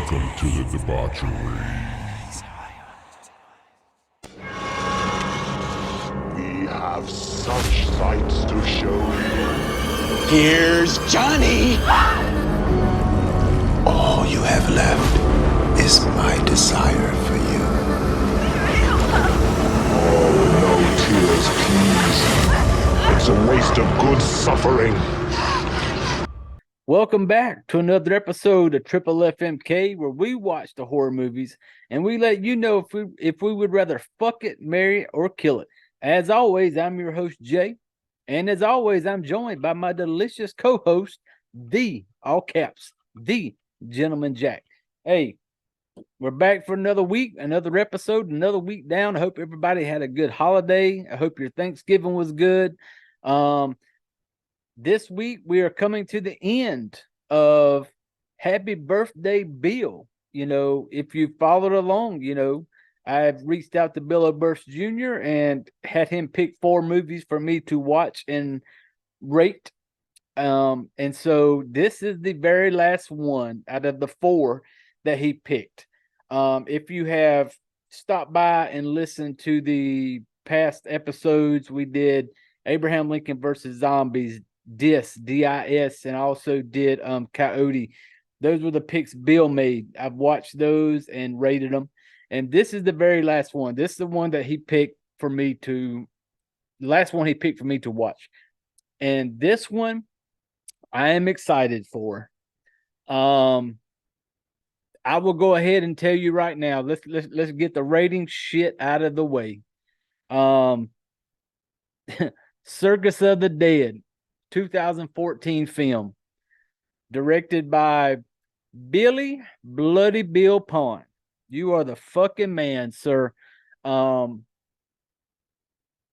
Welcome to the debauchery. We have such sights to show you. Here's Johnny! All you have left is my desire for you. Oh, no tears, please. It's a waste of good suffering. Welcome back to another episode of Triple FMK, where we watch the horror movies and we let you know if we would rather fuck it, marry it, or kill it. As always, I'm your host Jay, and as always, I'm joined by my delicious co-host, all caps, the Gentleman Jack. Hey, we're back for another week, another episode, another week down. I hope everybody had a good holiday. I hope your Thanksgiving was good. This week, we are coming to the end of Happy Birthday, Bill. You know, if you followed along, you know, I've reached out to Bill O'Burst Jr. and had him pick 4 movies for me to watch and rate. And so this is the very last one out of the 4 that he picked. If you have stopped by and listened to the past episodes, we did Abraham Lincoln versus Zombies, DIS, and also did Coyote. Those were the picks Bill made. I've watched those and rated them. And this is the very last one. This is the one that he picked for me to, the last one he picked for me to watch. And this one I am excited for. I will go ahead and tell you right now. Let's get the rating shit out of the way. Circus of the Dead, 2014 film, directed by Billy Bloody Bill Pond. You are the fucking man, sir. You're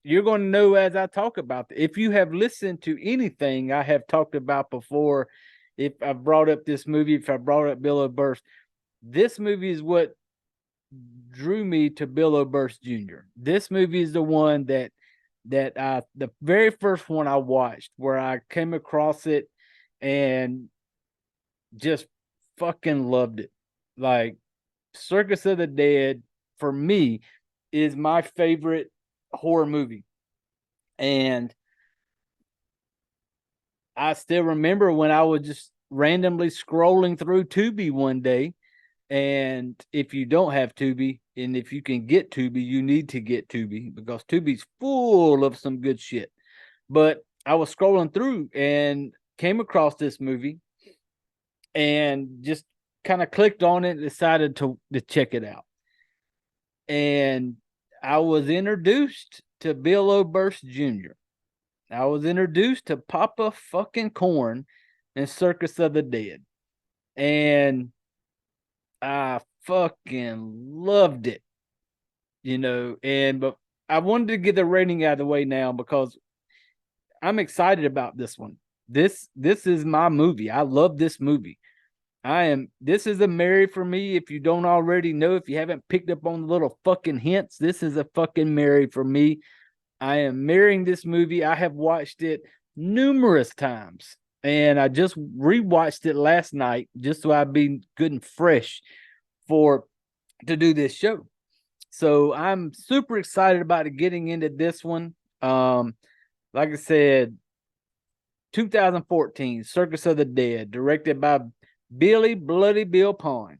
going to know as I talk about it. If you have listened to anything I have talked about before, if I brought up this movie, if I brought up Bill O'Burst, this movie is what drew me to Bill O'Burst Jr. This movie is the one that the very first one I watched, where I came across it and just fucking loved it. Like, Circus of the Dead for me is my favorite horror movie. And I still remember when I was just randomly scrolling through Tubi one day. And if you don't have Tubi, and if you can get Tubi, you need to get Tubi, because Tubi's full of some good shit. But I was scrolling through and came across this movie and just kind of clicked on it and decided to check it out. And I was introduced to Bill O'Burst Jr. I was introduced to Papa fucking Corn and Circus of the Dead. And I fucking loved it, you know. But I wanted to get the rating out of the way now because I'm excited about this one. This is my movie. I love this movie. This is a marry for me. If you don't already know, if you haven't picked up on the little fucking hints, this is a fucking marry for me. I am marrying this movie. I have watched it numerous times. And I just rewatched it last night just so I'd be good and fresh to do this show. So I'm super excited about getting into this one. Like I said, 2014 Circus of the Dead, directed by Billy Bloody Bill Pond.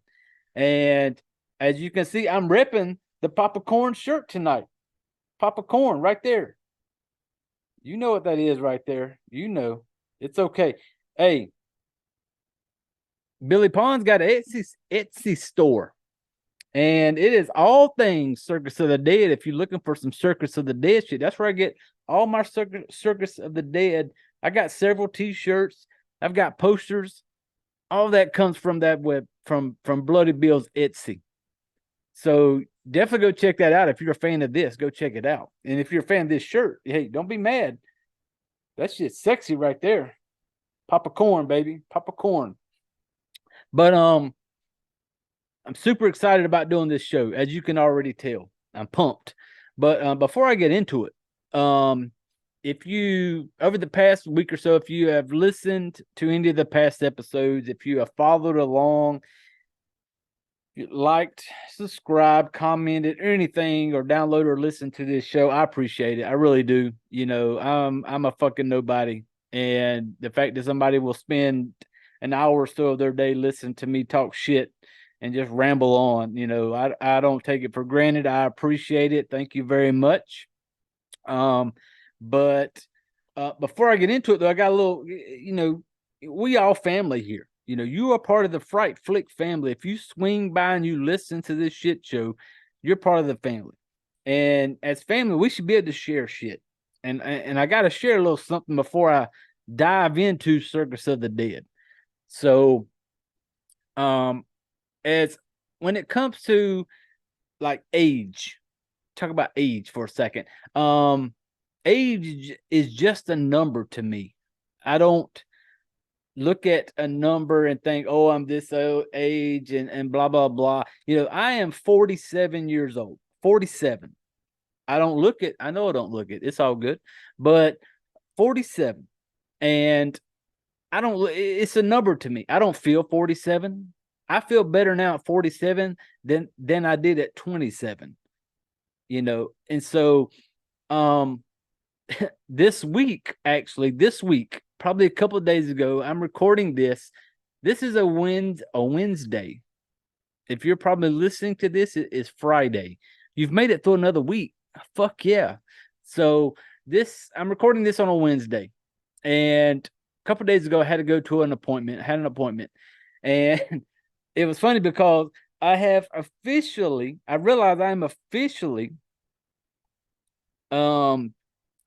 And as you can see, I'm repping the Papa Corn shirt tonight. Papa Corn right there. You know what that is right there. You know. It's okay. Hey, Billy Pond's got an Etsy store. And it is all things Circus of the Dead. If you're looking for some Circus of the Dead shit, that's where I get all my Circus of the Dead. I got several t-shirts. I've got posters. All that comes from that web, from Bloody Bill's Etsy. So definitely go check that out. If you're a fan of this, go check it out. And if you're a fan of this shirt, hey, don't be mad. That shit's sexy right there. Papa Corn, baby. Papa Corn. But I'm super excited about doing this show, as you can already tell. I'm pumped. But before I get into it, if you, over the past week or so, if you have listened to any of the past episodes, if you have followed along, If you liked, subscribed, commented, or anything, or download or listen to this show, I appreciate it. I really do. You know, I'm a fucking nobody, and the fact that somebody will spend an hour or so of their day listening to me talk shit and just ramble on, you know, I don't take it for granted. I appreciate it. Thank you very much. But before I get into it, though, I got a little, you know, we all family here. You know, you are part of the Fright Flick family. If you swing by and you listen to this shit show, you're part of the family. And as family, we should be able to share shit. And I got to share a little something before I dive into Circus of the Dead. So, as when it comes to like age, talk about age for a second. Age is just a number to me. I don't look at a number and think, oh, I'm this old age and blah, blah, blah. You know, I am 47 years old. 47. I don't look it. I know I don't look it. It's all good. But 47. And I don't, it's a number to me. I don't feel 47. I feel better now at 47 than I did at 27. You know, and so this week, probably a couple of days ago, I'm recording this. This is a Wednesday. If you're probably listening to this, it is Friday. You've made it through another week. Fuck yeah. So I'm recording this on a Wednesday. And a couple of days ago, I had to go to an appointment. I had an appointment. And it was funny because I realized I'm officially a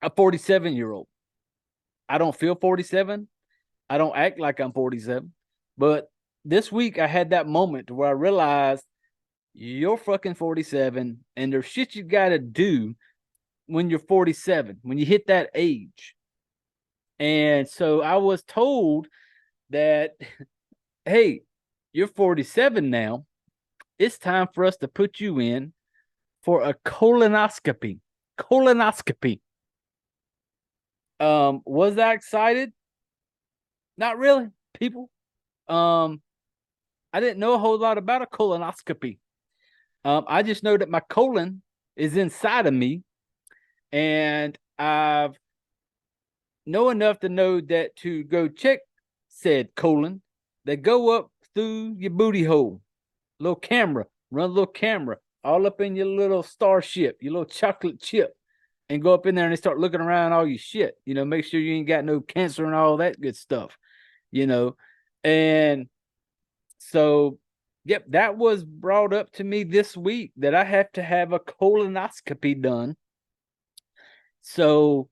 47-year-old. I don't feel 47. I don't act like I'm 47. But this week I had that moment where I realized you're fucking 47 and there's shit you got to do when you're 47, when you hit that age. And so I was told that, hey, you're 47 now. It's time for us to put you in for a colonoscopy. Was I excited? Not really, people. I didn't know a whole lot about a colonoscopy. I just know that my colon is inside of me, and I've know enough to know that to go check said colon, they go up through your booty hole. Little camera, run a little camera all up in your little starship, your little chocolate chip, and go up in there and they start looking around all your shit. You know, make sure you ain't got no cancer and all that good stuff. You know, and so, yep, that was brought up to me this week that I have to have a colonoscopy done. So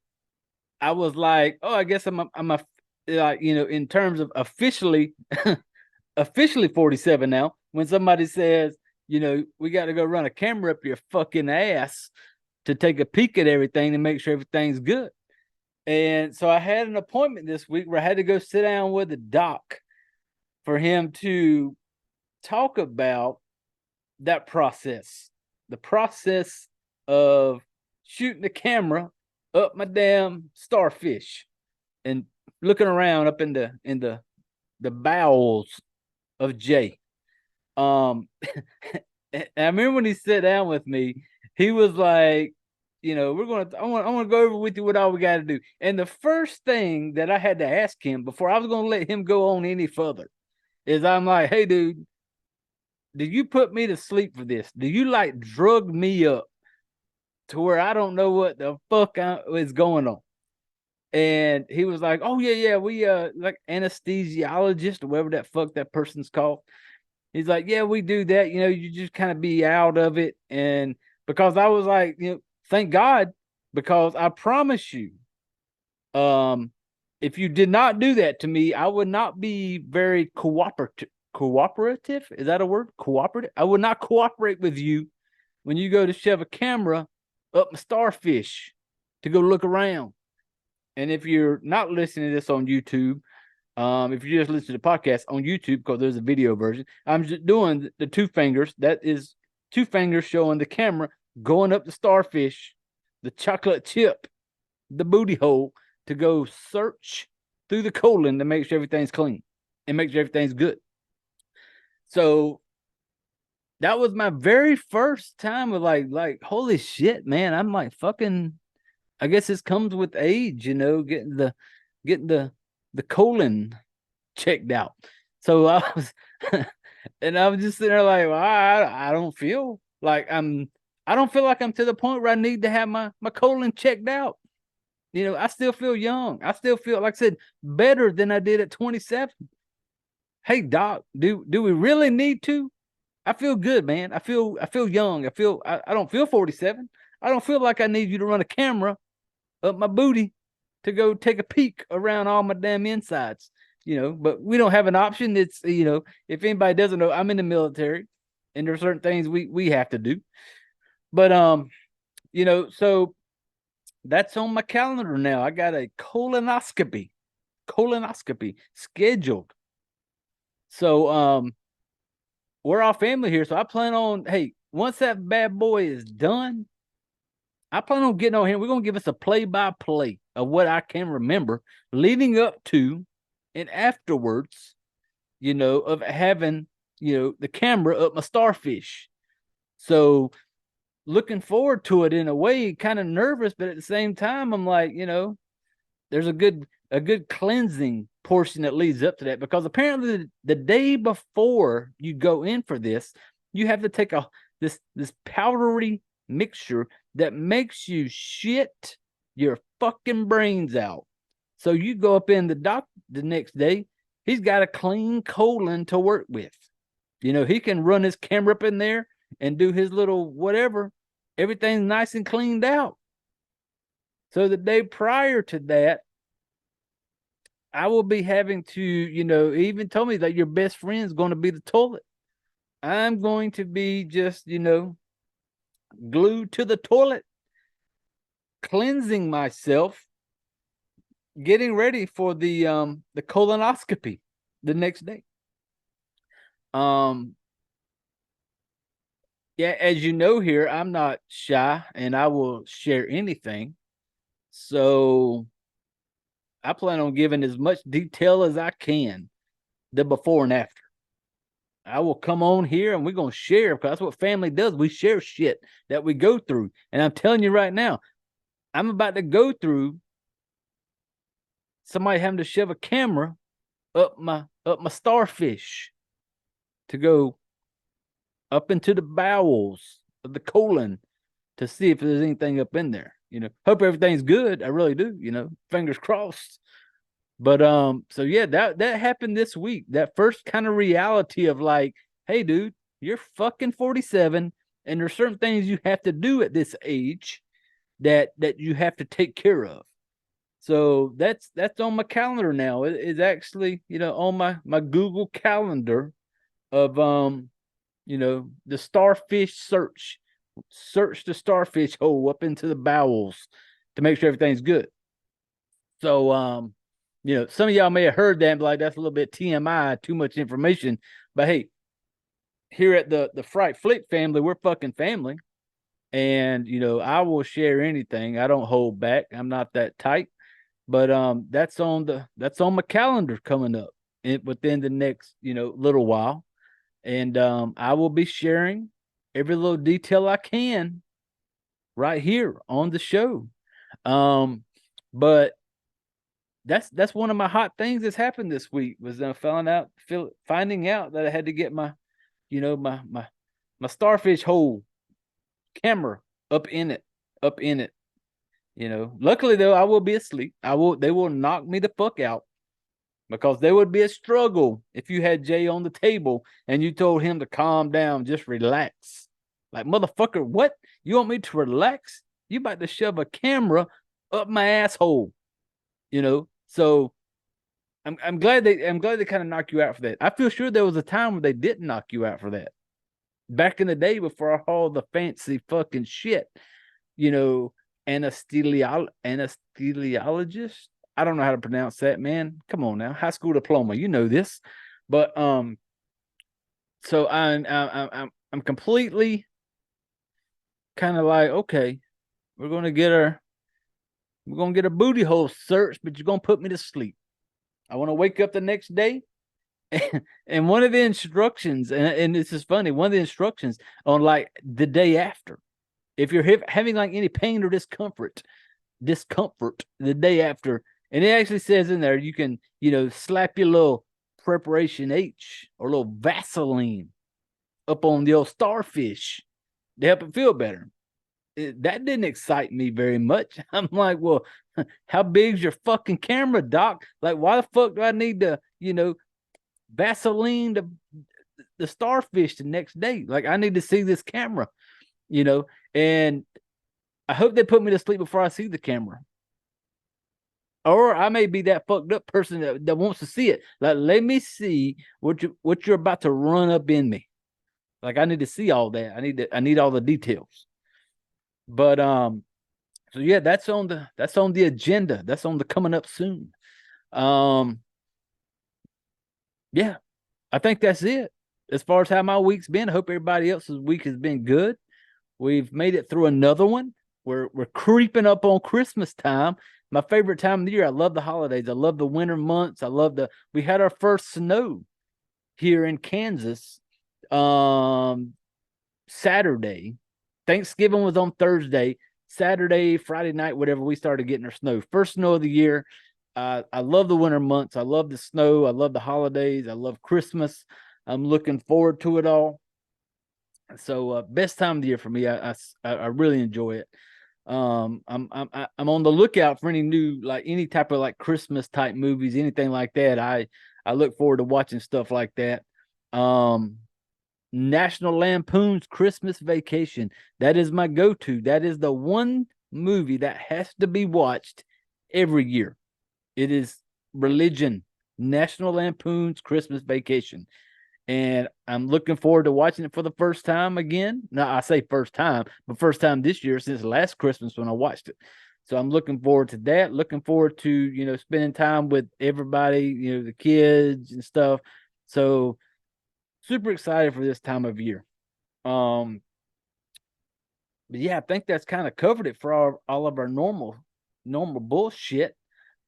I was like, oh, I guess I'm a like, you know, in terms of officially 47 now. When somebody says, you know, we got to go run a camera up your fucking ass to take a peek at everything to make sure everything's good. And so I had an appointment this week where I had to go sit down with a doc for him to talk about that process, the process of shooting the camera up my damn starfish and looking around up in the bowels of Jay. And I remember when he sat down with me, he was like, you know, I want to go over with you what all we got to do. And the first thing that I had to ask him before I was going to let him go on any further is I'm like, hey, dude, do you put me to sleep for this? Do you like drug me up to where I don't know what the fuck is going on? And he was like, oh, yeah, we like anesthesiologist or whatever that fuck that person's called. He's like, yeah, we do that. You know, you just kind of be out of it. And because I was like, you know, thank God, because I promise you, if you did not do that to me, I would not be very cooperative. Cooperative? Is that a word? Cooperative? I would not cooperate with you when you go to shove a camera up my starfish to go look around. And if you're not listening to this on YouTube, if you just listen to the podcast on YouTube, because there's a video version, I'm just doing the two fingers. That is two fingers showing the camera going up the starfish, the chocolate chip, the booty hole, to go search through the colon to make sure everything's clean and make sure everything's good. So That was my very first time of like, holy shit, man. I'm like fucking, I guess this comes with age, getting the colon checked out. So I was and I was just sitting there like, well, I don't feel like I don't feel like I'm to the point where I need to have my colon checked out. I still feel young. I still feel, like I said, better than I did at 27. Hey doc, do we really need to? I feel good, man. I feel young. I don't feel 47. I don't feel like I need you to run a camera up my booty to go take a peek around all my damn insides. But we don't have an option. It's if anybody doesn't know, I'm in the military, and there's certain things we have to do. But so that's on my calendar now. I got a colonoscopy scheduled. So we're all family here. So I plan on, hey, once that bad boy is done, I plan on getting on here. We're gonna give us a play-by-play of what I can remember leading up to and afterwards, of having, the camera up my starfish. So looking forward to it in a way, kind of nervous, but at the same time, I'm like, there's a good cleansing portion that leads up to that, because apparently the day before you go in for this, you have to take this powdery mixture that makes you shit your fucking brains out. So you go up in the doc the next day, he's got a clean colon to work with. He can run his camera up in there and do his little whatever. Everything's nice and cleaned out. So the day prior to that, I will be having to, he even told me that your best friend's going to be the toilet. I'm going to be just, glued to the toilet, cleansing myself, getting ready for the colonoscopy the next day. Yeah, as you know here, I'm not shy and I will share anything. So I plan on giving as much detail as I can, the before and after. I will come on here and we're going to share, because that's what family does. We share shit that we go through. And I'm telling you right now, I'm about to go through somebody having to shove a camera up my starfish to go up into the bowels of the colon to see if there's anything up in there. Hope everything's good. I really do, fingers crossed. But so yeah, that happened this week. That first kind of reality of like, hey dude, you're fucking 47 and there's certain things you have to do at this age that you have to take care of. So that's on my calendar now. It is actually, on my Google calendar of the starfish search the starfish hole up into the bowels to make sure everything's good. So some of y'all may have heard that and be like, that's a little bit TMI, too much information. But hey, here at the Fright Flick family, we're fucking family. And I will share anything. I don't hold back. I'm not that tight. But that's on my calendar coming up within the next little while. And I will be sharing every little detail I can right here on the show. But that's one of my hot things that's happened this week, was finding out that I had to get my starfish hole camera up in it. Luckily though, I will be asleep. They will knock me the fuck out, because there would be a struggle if you had Jay on the table and you told him to calm down, just relax. Like, motherfucker, what? You want me to relax? You about to shove a camera up my asshole, So I'm glad they kind of knock you out for that. I feel sure there was a time where they didn't knock you out for that. Back in the day before all the fancy fucking shit, anesthesiologist. I don't know how to pronounce that, man. Come on now, high school diploma, this. But so I'm completely kind of like, okay, we're gonna get a booty hole searched, but you're gonna put me to sleep. I want to wake up the next day And one of the instructions, and this is funny, one of the instructions on like the day after, if you're having like any pain or discomfort the day after, and it actually says in there, you can, slap your little preparation H or a little Vaseline up on the old starfish to help it feel better. That didn't excite me very much. I'm like, well, how big's your fucking camera, doc? Like, why the fuck do I need to, Vaseline the starfish the next day? Like, I need to see this camera, and I hope they put me to sleep before I see the camera. Or I may be that fucked up person that wants to see it. Like, let me see what you're about to run up in me. Like, I need to see all that. I need all the details. But so yeah, that's on the agenda. That's on the coming up soon. Yeah, I think that's it. As far as how my week's been, I hope everybody else's week has been good. We've made it through another one. We're creeping up on Christmas time. My favorite time of the year. I love the holidays. I love the winter months. We had our first snow here in Kansas Saturday. Thanksgiving was on Thursday. Saturday, Friday night, whatever, we started getting our snow. First snow of the year. I love the winter months. I love the snow. I love the holidays. I love Christmas. I'm looking forward to it all. So best time of the year for me. I really enjoy it. I'm on the lookout for any type of like Christmas type movies, anything like that. I look forward to watching stuff like that. National Lampoon's Christmas Vacation. That is my go-to. That is the one movie that has to be watched every year. It is religion. National Lampoon's Christmas Vacation. And I'm looking forward to watching it for the first time again. Now, I say first time, but first time this year since last Christmas when I watched it. So I'm looking forward to that. Looking forward to, spending time with everybody, the kids and stuff. So super excited for this time of year. But yeah, I think that's kind of covered it for all of our normal bullshit.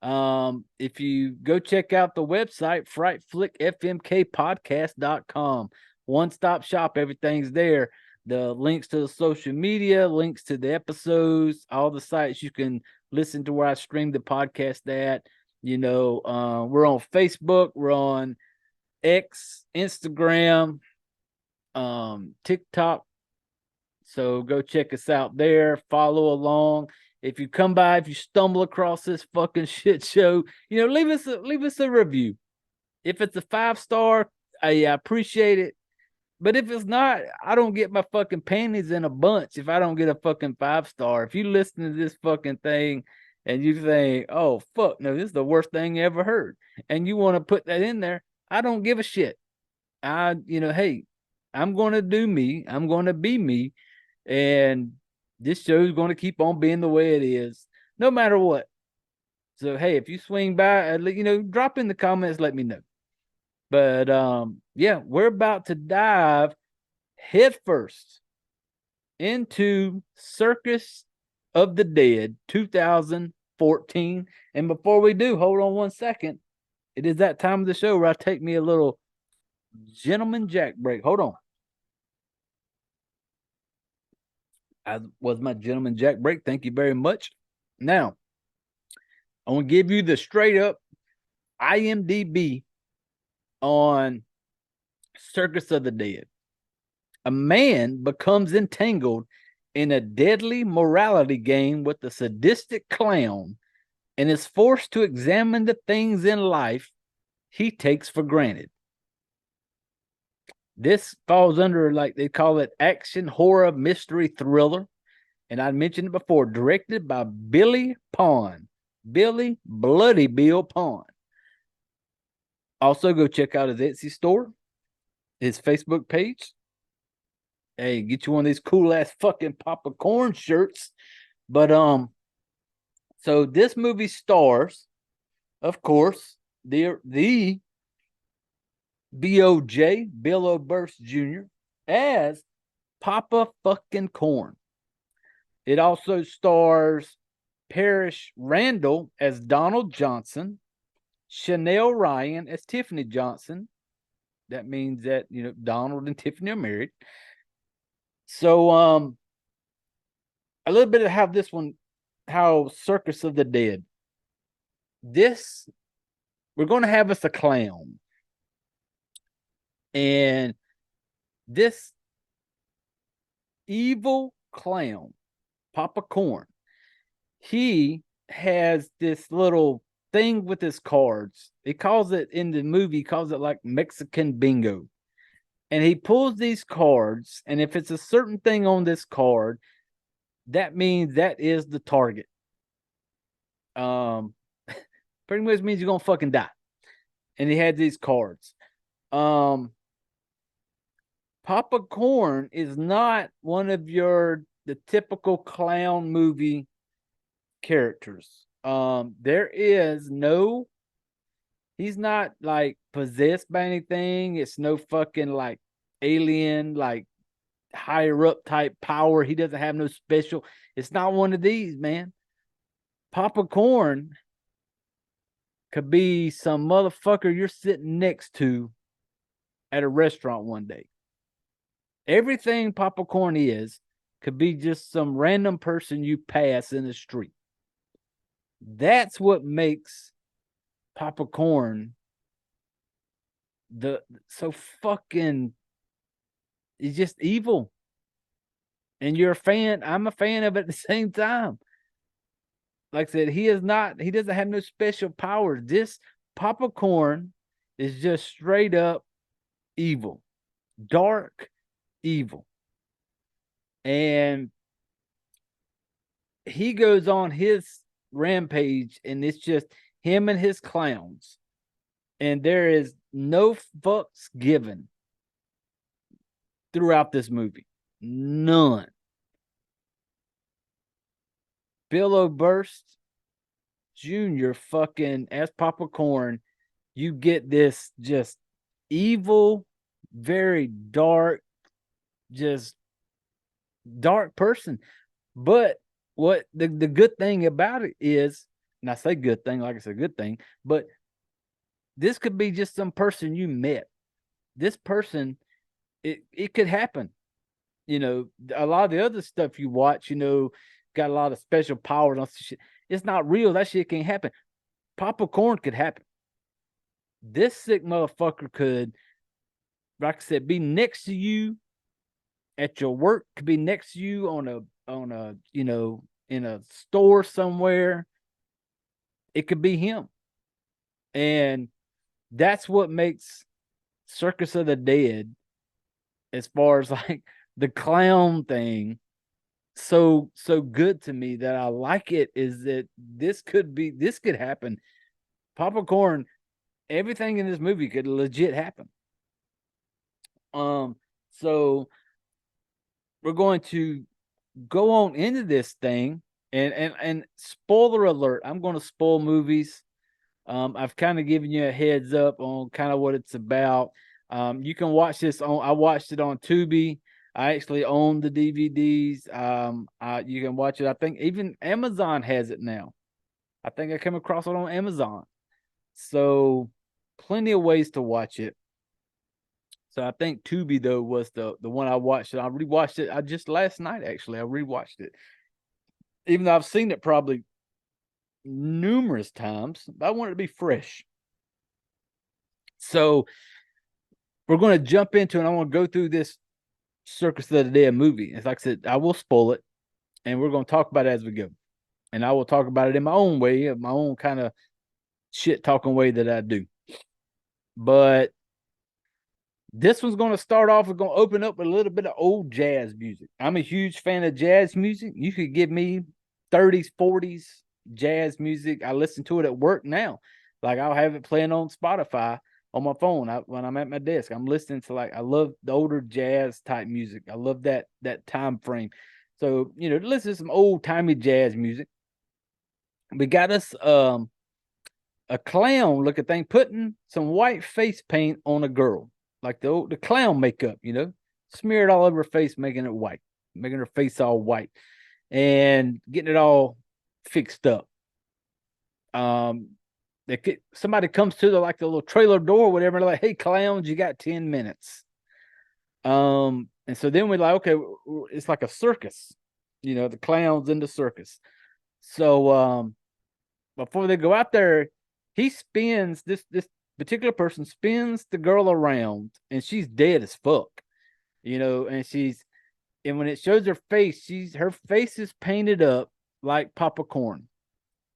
If you go check out the website, frightflickfmkpodcast.com, one-stop shop, everything's there. The links to the social media, links to the episodes, all the sites you can listen to where I stream the podcast at. We're on Facebook, we're on X, Instagram, TikTok. So go check us out there, follow along. If you come by, if you stumble across this fucking shit show, leave us a review. If it's a 5-star, I appreciate it. But if it's not, I don't get my fucking panties in a bunch if I don't get a fucking 5-star. If you listen to this fucking thing and you think, oh fuck, no, this is the worst thing you ever heard, and you want to put that in there, I don't give a shit. Hey, I'm gonna do me, I'm gonna be me, and this show is going to keep on being the way it is, no matter what. So, hey, if you swing by, drop in the comments, let me know. But, yeah, we're about to dive headfirst into Circus of the Dead 2014. And before we do, hold on one second. It is that time of the show where I take me a little gentleman jack break. Hold on. I was my gentleman jack break. Thank you very much. Now, I want to give you the straight up IMDb on Circus of the Dead. A man becomes entangled in a deadly morality game with a sadistic clown and is forced to examine the things in life he takes for granted. This falls under, like they call it, action, horror, mystery, thriller. And I mentioned it before, directed by Billy Pond. Billy Bloody Bill Pond. Also, go check out his Etsy store, his Facebook page. Hey, get you one of these cool ass fucking popcorn shirts. But so this movie stars, of course, the BOJ, Bill O'Burst Jr., as Papa fucking Corn. It also stars Parrish Randall as Donald Johnson, Chanel Ryan as Tiffany Johnson, that means that, you know, Donald and Tiffany are married. So a little bit of how Circus of the Dead. This, we're going to have us a clown. And this evil clown, Papa Corn, he has this little thing with his cards. He calls it in the movie, he calls it like Mexican bingo. And he pulls these cards, and if it's a certain thing on this card, that means that is the target. Pretty much means you're gonna fucking die. And he had these cards. Papa Corn is not one of the typical clown movie characters. He's not like possessed by anything. It's no fucking like alien, like higher up type power. He doesn't have no special. It's not one of these, man. Papa Corn could be some motherfucker you're sitting next to at a restaurant one day. Everything Papa Corn is could be just some random person you pass in the street. That's what makes Papa Corn so fucking, it's just evil. And you're a fan. I'm a fan of it at the same time. Like I said, he doesn't have no special powers. This Papa Corn is just straight up evil, dark evil. And he goes on his rampage, and it's just him and his clowns. And there is no fucks given throughout this movie. None. Bill Oberst Jr. fucking as Papa Corn, you get this just evil, very dark, just dark person. But what the good thing about it is, and I say good thing like it's a good thing, but this could be just some person you met. This person, it could happen. You know, a lot of the other stuff you watch, you know, got a lot of special powers on shit. It's not real. That shit can't happen. Papa Corn could happen. This sick motherfucker could, like I said, be next to you at your work, could be next to you on a, you know, in a store somewhere. It could be him. And that's what makes Circus of the Dead, as far as like the clown thing, so good to me, that I like it, is that this could happen. Papa Corn, everything in this movie could legit happen. So we're going to go on into this thing, and spoiler alert, I'm going to spoil movies. I've kind of given you a heads up on kind of what it's about. You can watch this I watched it on Tubi. I actually own the DVDs. You can watch it. I think even Amazon has it now. I think I came across it on Amazon. So plenty of ways to watch it. So I think Tubi though was the one I watched. I rewatched it. I just last night actually. I rewatched it, even though I've seen it probably numerous times. But I want it to be fresh. So we're going to jump into, and I want to go through this Circus of the Dead movie. It's like I said, I will spoil it, and we're going to talk about it as we go. And I will talk about it in my own way, my own kind of shit talking way that I do. But this one's going to start off, we're going to open up with a little bit of old jazz music. I'm a huge fan of jazz music. You could give me 30s, 40s jazz music. I listen to it at work now. Like I'll have it playing on Spotify on my phone when I'm at my desk. I'm listening to, like, I love the older jazz type music. I love that time frame. So, you know, listen to some old timey jazz music. We got us a clown looking thing putting some white face paint on a girl, like the clown makeup, you know, smeared all over her face, making it white, making her face all white, and getting it all fixed up. somebody comes to the like the little trailer door or whatever, like, hey clowns, you got 10 minutes. And so then we're like, okay, it's like a circus, the clowns in the circus. So before they go out there, he spins this particular person spins the girl around, and she's dead as fuck, and when it shows her face, her face is painted up like popcorn,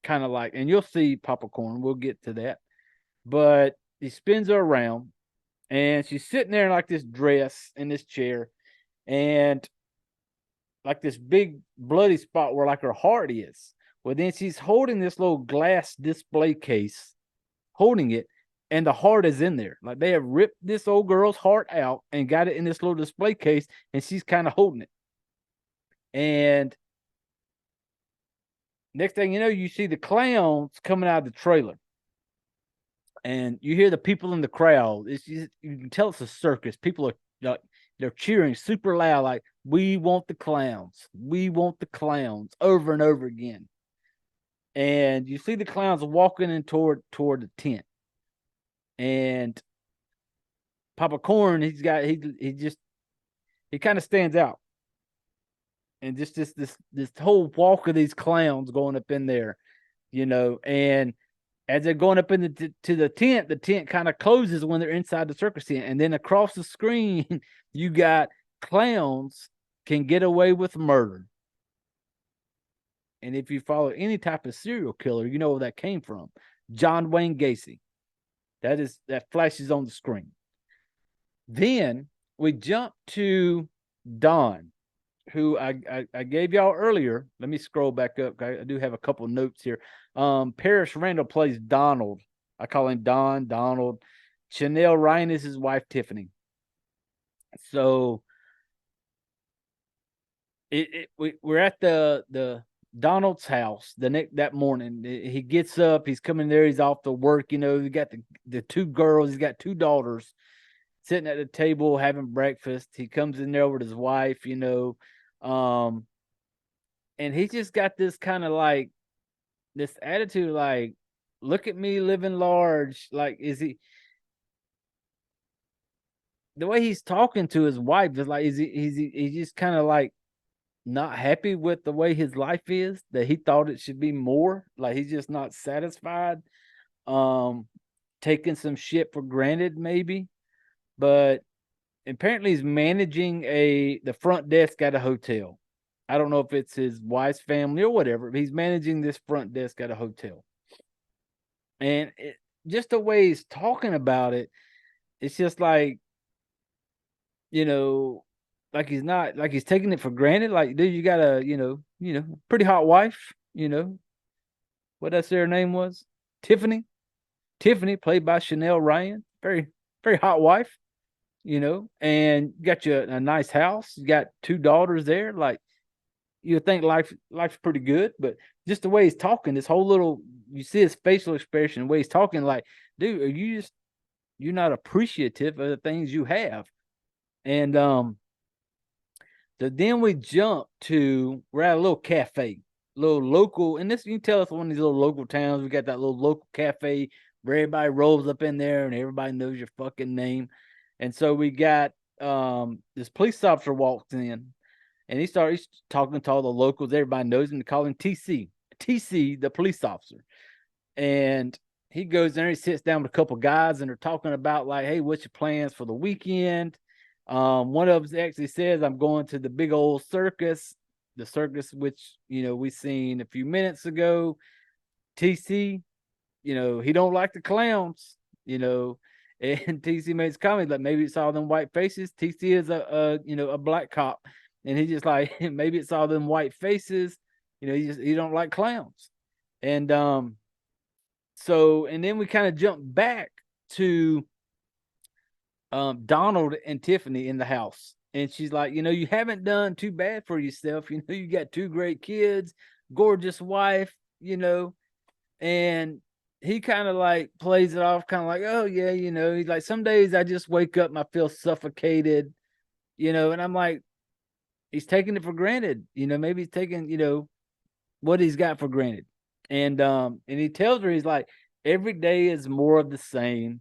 kind of like, and you'll see popcorn. We'll get to that, but he spins her around, and she's sitting there in like this dress in this chair, and like this big bloody spot where like her heart is. Well, then she's holding this little glass display case, holding it, and the heart is in there. Like they have ripped this old girl's heart out and got it in this little display case, and she's kind of holding it. And next thing you know, you see the clowns coming out of the trailer, and you hear the people in the crowd. You can tell it's a circus. People are like, they're cheering super loud, like, we want the clowns. We want the clowns, over and over again. And you see the clowns walking in toward the tent. And Papa Corn, he kind of stands out. And just this whole walk of these clowns going up in there, and as they're going up into the tent kind of closes when they're inside the circus tent. And then across the screen, you got clowns can get away with murder. And if you follow any type of serial killer, you know where that came from. John Wayne Gacy. That flashes on the screen. Then we jump to Don, who I gave y'all earlier. Let me scroll back up. I do have a couple of notes here. Paris Randall plays Donald. I call him Donald. Chanel Ryan is his wife, Tiffany. So we're at the Donald's house that morning. He gets up, he's coming there, he's off to work. He got the two girls, he's got two daughters sitting at the table having breakfast. He comes in there with his wife, and he just got this kind of like this attitude, like, look at me living large. Like, the way he's talking to his wife is like, he's just kind of like not happy with the way his life is, that he thought it should be more. Like, he's just not satisfied. Taking some shit for granted, maybe. But apparently he's managing the front desk at a hotel. I don't know if it's his wife's family or whatever, but he's managing this front desk at a hotel. And just the way he's talking about it, it's just like, like he's not, like he's taking it for granted. Like, dude, you got a, pretty hot wife, what that her name was? Tiffany, played by Chanel Ryan. Very, very hot wife, and got you a nice house. You got two daughters there. Like, you think life's pretty good, but just the way he's talking, this whole little, you see his facial expression, the way he's talking, like, dude, you're not appreciative of the things you have. And then we jump to, we're at a little cafe, little local, and this, you can tell it's one of these little local towns. We got that little local cafe where everybody rolls up in there and everybody knows your fucking name. And so we got this police officer walks in, and he's talking to all the locals. Everybody knows him. They call him TC, the police officer. And he goes there, he sits down with a couple guys, and they're talking about, like, hey, what's your plans for the weekend? One of them actually says, I'm going to the big old circus, the circus, which, we seen a few minutes ago. TC, he don't like the clowns, and TC made his comment, like, maybe it's all them white faces. TC is a black cop, and he just like, maybe it's all them white faces, he don't like clowns. And so, and then we kind of jump back to Donald and Tiffany in the house, and she's like, you haven't done too bad for yourself. You got two great kids, gorgeous wife, and he kind of like plays it off, kind of like, oh yeah, he's like, some days I just wake up and I feel suffocated, and I'm like, he's taking it for granted, maybe he's taking, what he's got for granted. And he tells her, he's like, every day is more of the same.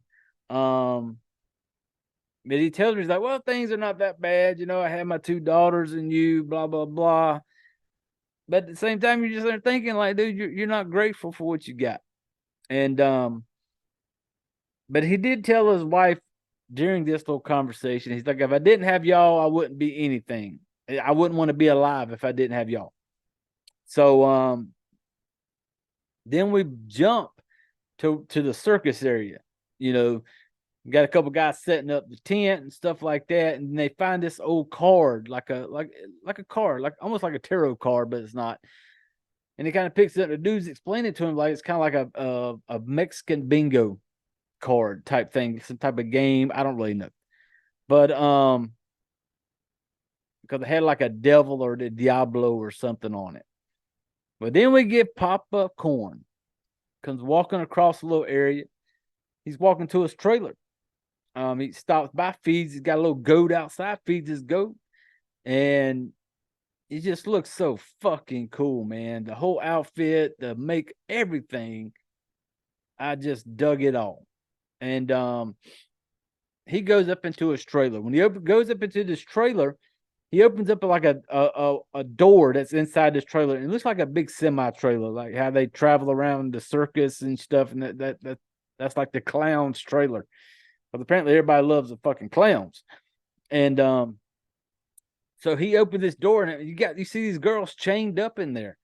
But he tells me, he's like, well, things are not that bad. I have my 2 daughters and you, blah, blah, blah. But at the same time, you're just there thinking, like, dude, you're not grateful for what you got. And but he did tell his wife during this little conversation, he's like, if I didn't have y'all, I wouldn't be anything. I wouldn't want to be alive if I didn't have y'all. So then we jump to the circus area. Got a couple guys setting up the tent and stuff like that, and they find this old card, like a card, like almost like a tarot card, but it's not. And he kind of picks it up. The dude's explaining to him like it's kind of like a Mexican bingo card type thing, some type of game. I don't really know, but because it had like a devil or the Diablo or something on it. But then we get Papa Corn comes walking across the little area. He's walking to his trailer. He stops by, feeds. He's got a little goat outside, feeds his goat, and he just looks so fucking cool, man. The whole outfit, the make, everything. I just dug it all. And he goes up into his trailer. When he goes up into this trailer, he opens up like a door that's inside this trailer, and it looks like a big semi trailer, like how they travel around the circus and stuff. And that's like the clown's trailer. But apparently everybody loves the fucking clowns. And so he opened this door, and you see these girls chained up in there,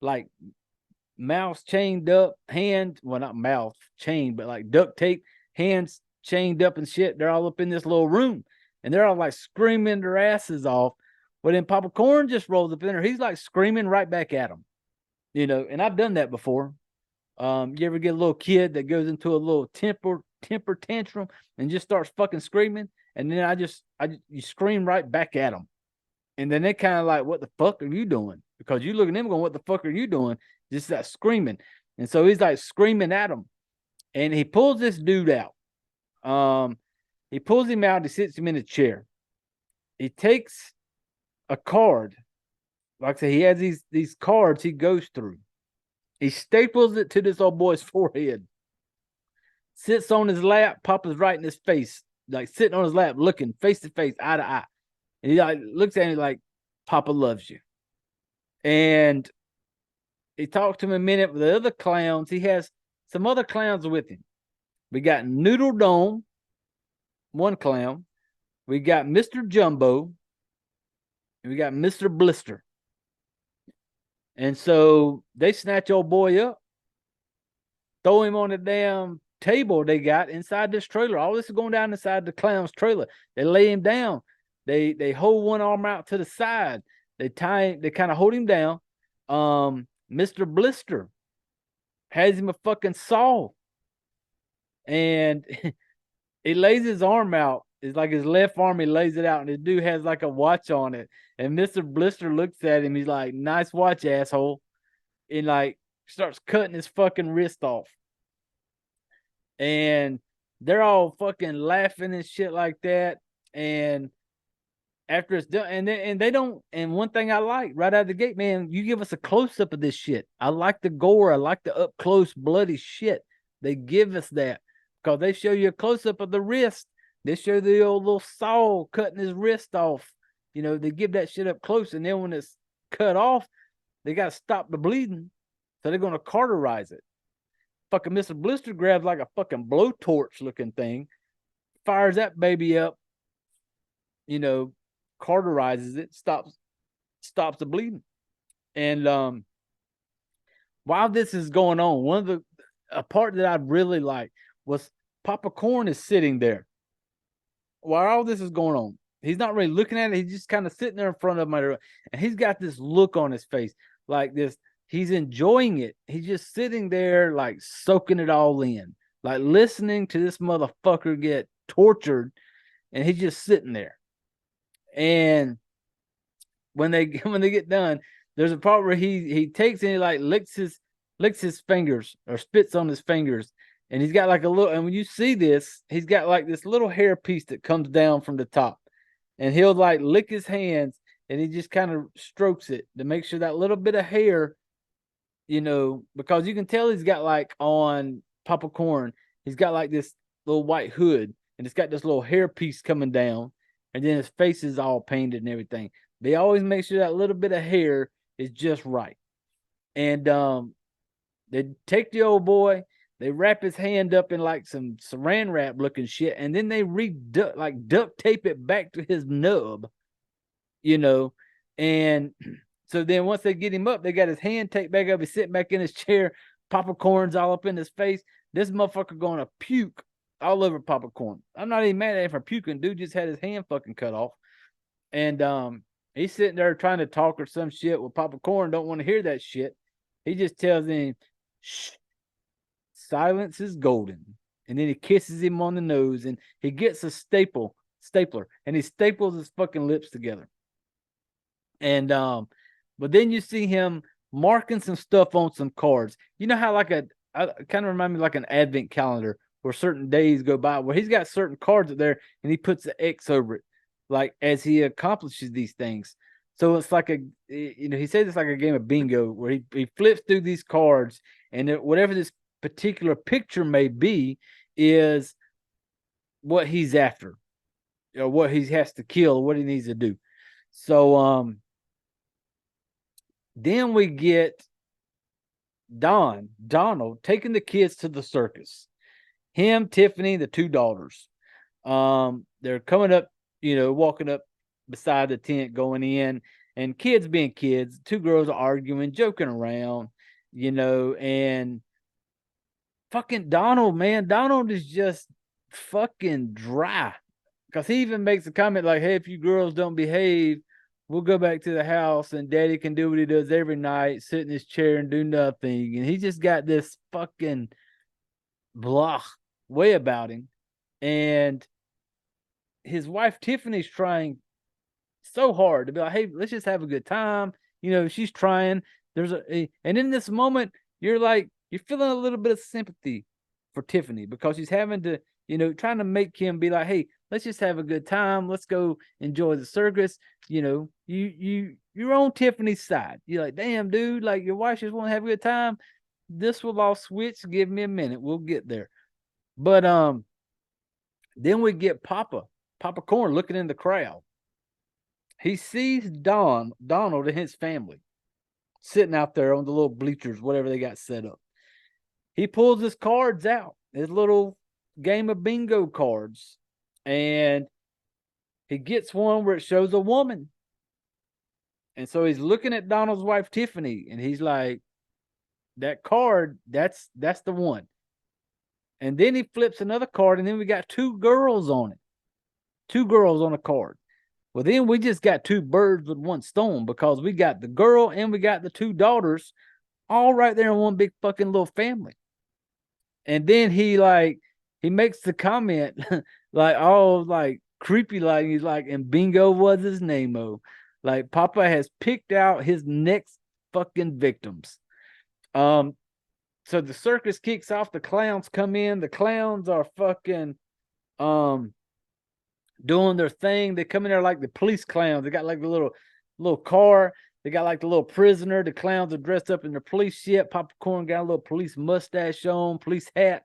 like mouths chained up, hands, well, not mouth chained, but like duct tape, hands chained up and shit. They're all up in this little room, and they're all like screaming their asses off. But then Papa Corn just rolls up in there. He's like screaming right back at them, and I've done that before. You ever get a little kid that goes into a little temper tantrum and just starts fucking screaming, and then you scream right back at them, and then they kind of like, what the fuck are you doing? Because you look at them going, what the fuck are you doing? Just that screaming. And so he's like screaming at him, and he pulls this dude out. He pulls him out. He sits him in a chair. He takes a card. Like I said, he has these cards he goes through. He staples it to this old boy's forehead. Sits on his lap. Papa's right in his face, like sitting on his lap, looking face to face, eye to eye. And he like looks at him like, Papa loves you. And he talked to him a minute with the other clowns. He has some other clowns with him. We got Noodle Dome, one clown. We got Mr. Jumbo. And we got Mr. Blister. And so they snatch old boy up, throw him on the damn table they got inside this trailer. All this is going down inside the clown's trailer. They lay him down. They hold one arm out to the side. They kind of hold him down. Mr. Blister has him a fucking saw. And he lays his arm out. It's like his left arm, he lays it out, and the dude has like a watch on it. And Mr. Blister looks at him. He's like, nice watch, asshole. And like starts cutting his fucking wrist off. And they're all fucking laughing and shit like that. And after it's done, and they don't, and one thing I like right out of the gate, man, you give us a close-up of this shit. I like the gore. I like the up close bloody shit. They give us that because they show you a close-up of the wrist. They show the old little saw cutting his wrist off. They give that shit up close, and then when it's cut off, they got to stop the bleeding. So they're going to cauterize it. Fucking Mr. Blister grabs like a fucking blowtorch looking thing, fires that baby up, cauterizes it, stops the bleeding. And while this is going on, a part that I really liked was Papa Corn is sitting there while all this is going on. He's not really looking at it. He's just kind of sitting there in front of him, and he's got this look on his face like this. He's enjoying it. He's just sitting there like soaking it all in, like listening to this motherfucker get tortured, and he's just sitting there. And when they get done, there's a part where he takes and he like licks his fingers or spits on his fingers, and he's got like a little, and when you see this, he's got like this little hair piece that comes down from the top, and he'll like lick his hands, and he just kind of strokes it to make sure that little bit of hair, because you can tell he's got like on Papa Corn, he's got like this little white hood, and it's got this little hair piece coming down, and then his face is all painted and everything. They always make sure that little bit of hair is just right. And they take the old boy, they wrap his hand up in like some saran wrap looking shit, and then they duct tape it back to his nub, you know. And so then once they get him up, they got his hand taped back up. He's sitting back in his chair. Papa Corn's all up in his face. This motherfucker gonna puke all over Papa Corn. I'm not even mad at him for puking. Dude just had his hand fucking cut off. And he's sitting there trying to talk or some shit. Well, Papa Corn don't want to hear that shit. He just tells him, shh, silence is golden. And then he kisses him on the nose, and he gets a stapler, and he staples his fucking lips together. And but then you see him marking some stuff on some cards. You know how I kind of remind me like an advent calendar where certain days go by where he's got certain cards up there and he puts the X over it, like as he accomplishes these things. So it's like he says it's like a game of bingo where he flips through these cards, and whatever this particular picture may be is what he's after, or what he has to kill, or what he needs to do. So then we get Donald taking the kids to the circus. Him, Tiffany, the two daughters. They're coming up, walking up beside the tent, going in, and kids being kids. Two girls are arguing, joking around, and fucking Donald, man. Donald is just fucking dry. Because he even makes a comment like, hey, if you girls don't behave, we'll go back to the house and daddy can do what he does every night, sit in his chair and do nothing. And he just got this fucking blah way about him. And his wife Tiffany's trying so hard to be like, hey, let's just have a good time. She's trying. And in this moment, you're feeling a little bit of sympathy for Tiffany because she's having to, trying to make him be like, hey, let's just have a good time. Let's go enjoy the circus. You're on Tiffany's side. You're like, damn, dude, like your wife just want to have a good time. This will all switch. Give me a minute. We'll get there. But then we get Papa Corn looking in the crowd. He sees Donald and his family sitting out there on the little bleachers, whatever they got set up. He pulls his cards out, his little game of bingo cards, and he gets one where it shows a woman. And so he's looking at Donald's wife, Tiffany, and he's like, that card, that's the one. And then he flips another card, and then we got two girls on it. Two girls on a card. Well, then we just got two birds with one stone because we got the girl and we got the two daughters all right there in one big fucking little family. And then he makes the comment like all like creepy, like he's like, and bingo was his name-o. Like Papa has picked out his next fucking victims. So the circus kicks off, the clowns come in, the clowns are fucking doing their thing. They come in there like the police clowns. They got like the little car. They got like the little prisoner. The clowns are dressed up in their police shit. Papa Corn got a little police mustache on, police hat.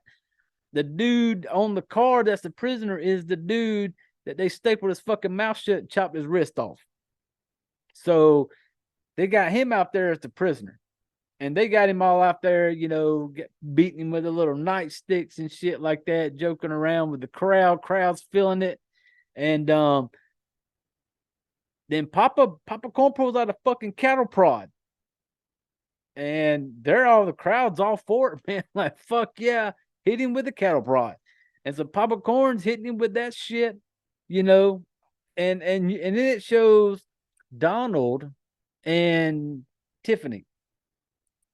The dude on the car that's the prisoner is the dude that they stapled his fucking mouth shut and chopped his wrist off. So they got him out there as the prisoner. And they got him all out there, beating him with the little nightsticks and shit like that, joking around with the crowd. Crowd's feeling it. And then Papa Corn pulls out a fucking cattle prod. And the crowd's all for it, man. Like, fuck yeah, hit him with the cattle prod. And so Papa Corn's hitting him with that shit, and then it shows Donald and Tiffany.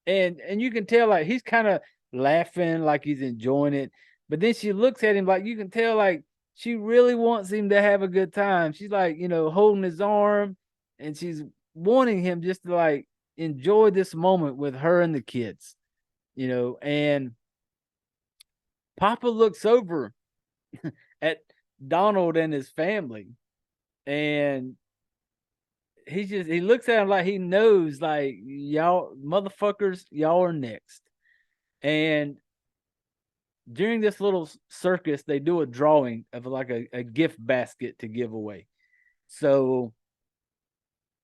And you can tell like he's kind of laughing, like he's enjoying it. But then she looks at him like you can tell like she really wants him to have a good time. She's like, holding his arm, and she's wanting him just to like enjoy this moment with her and the kids, and Papa looks over at Donald and his family, and he looks at him like he knows, like, y'all motherfuckers, y'all are next. And during this little circus, they do a drawing of like a gift basket to give away. So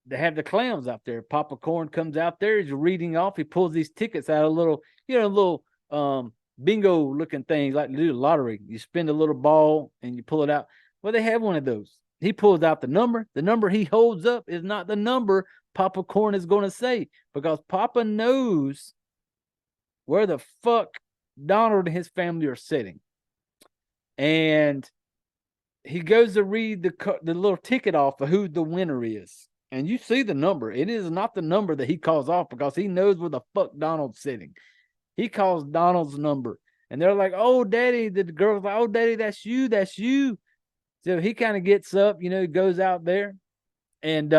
they have the clowns out there. Papa Corn comes out there, he's reading off, he pulls these tickets out of a little, little bingo looking things like the lottery. You spin a little ball and you pull it out. Well, they have one of those. He pulls out the number. The number he holds up is not the number Papa Corn is going to say, because Papa knows where the fuck Donald and his family are sitting. And he goes to read the little ticket off of who the winner is. And you see the number. It is not the number that he calls off, because he knows where the fuck Donald's sitting. He calls Donald's number. And they're like, "Oh, Daddy." The girl's like, "Oh, Daddy, that's you. That's you." So he kind of gets up, goes out there. And